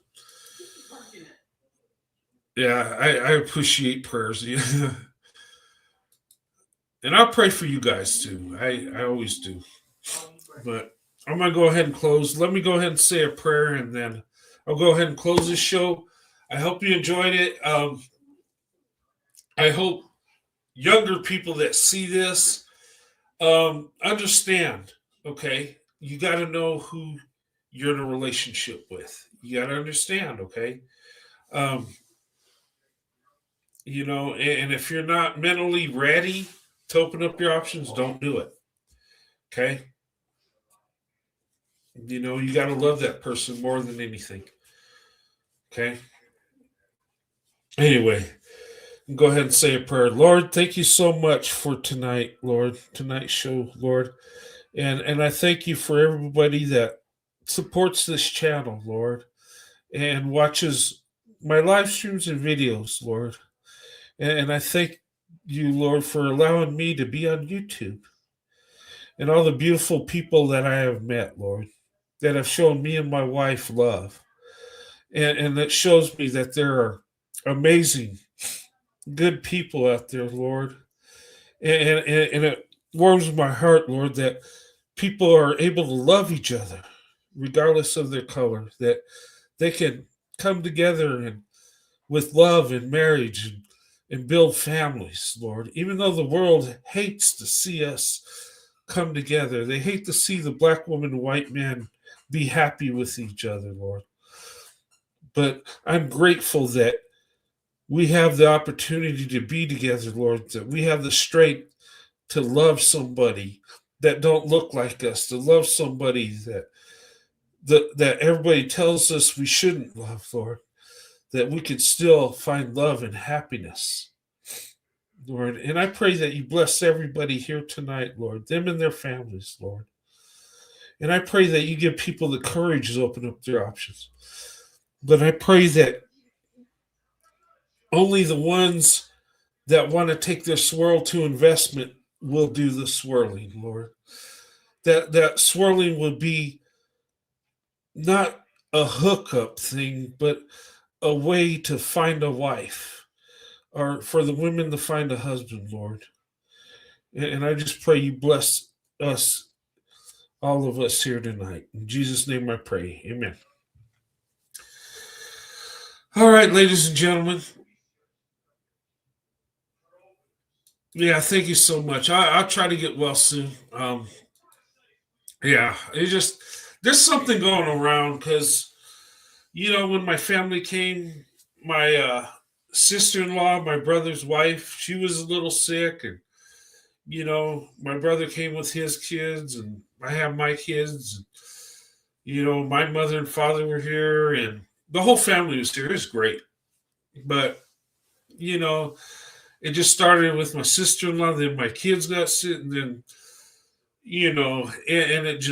Yeah, I appreciate prayers. Yeah. And I'll pray for you guys too. I always do. But I'm going to go ahead and close. Let me go ahead and say a prayer and then I'll go ahead and close this show. I hope you enjoyed it. I hope younger people that see this understand, okay? You got to know who you're in a relationship with. You got to understand, okay? Um, you know, and if you're not mentally ready to open up your options, don't do it, okay? You know, you got to love that person more than anything, okay? Anyway, go ahead and say a prayer. Lord, thank you so much for tonight, Lord, tonight's show, Lord. And I thank you for everybody that supports this channel, Lord, and watches my live streams and videos, Lord. And I thank you, Lord, for allowing me to be on YouTube and all the beautiful people that I have met, Lord, that have shown me and my wife love. And that shows me that there are amazing, good people out there, Lord. And it warms my heart, Lord, that people are able to love each other regardless of their color, that they can come together and with love and marriage and build families, Lord. Even though the world hates to see us come together, they hate to see the black woman and white man be happy with each other, Lord. but I'm grateful that we have the opportunity to be together, Lord, that we have the strength to love somebody that don't look like us, to love somebody that everybody tells us we shouldn't love, Lord, that we could still find love and happiness, Lord. And I pray that you bless everybody here tonight, Lord, them and their families, Lord. And I pray that you give people the courage to open up their options. But I pray that only the ones that want to take their swirl to investment will do the swirling, Lord. That swirling will be not a hookup thing, but a way to find a wife or for the women to find a husband, Lord. And I just pray you bless us, all of us here tonight. In Jesus' name I pray. Amen. All right, ladies and gentlemen. Yeah, thank you so much. I'll try to get well soon. Yeah, it just there's something going around because when my family came, my sister-in-law, my brother's wife, she was a little sick, and my brother came with his kids, and I have my kids. And, my mother and father were here, and the whole family was here. It was great, but it just started with my sister-in-law. Then my kids got sick, and then and it's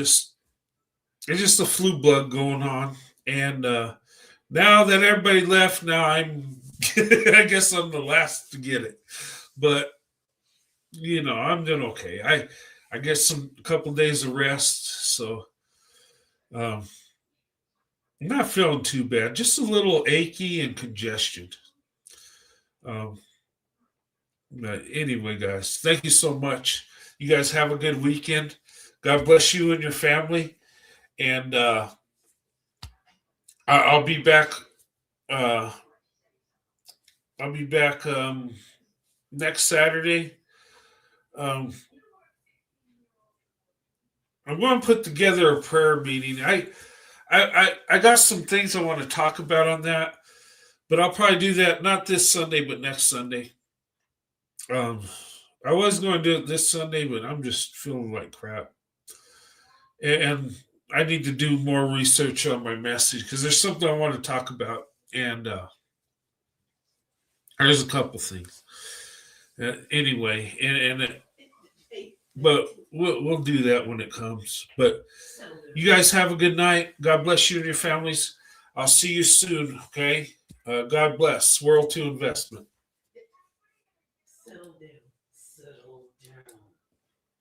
just a flu bug going on. And now that everybody left, now I'm I guess I'm the last to get it. But I'm doing okay. I get a couple days of rest, so I'm not feeling too bad. Just a little achy and congestion. Um, but anyway, guys, thank you so much. You guys have a good weekend. God bless you and your family. And I'll be back. Uh, I'll be back next Saturday. Um, I'm going to put together a prayer meeting. I got some things I want to talk about on that, but I'll probably do that not this Sunday, but next Sunday. I was going to do it this Sunday, but I'm just feeling like crap, and I need to do more research on my message because there's something I want to talk about, and there's a couple things. Anyway, but we'll do that when it comes. But you guys have a good night. God bless you and your families. I'll see you soon. Okay. God bless. Swirl to Investment. Settle down. Settle down.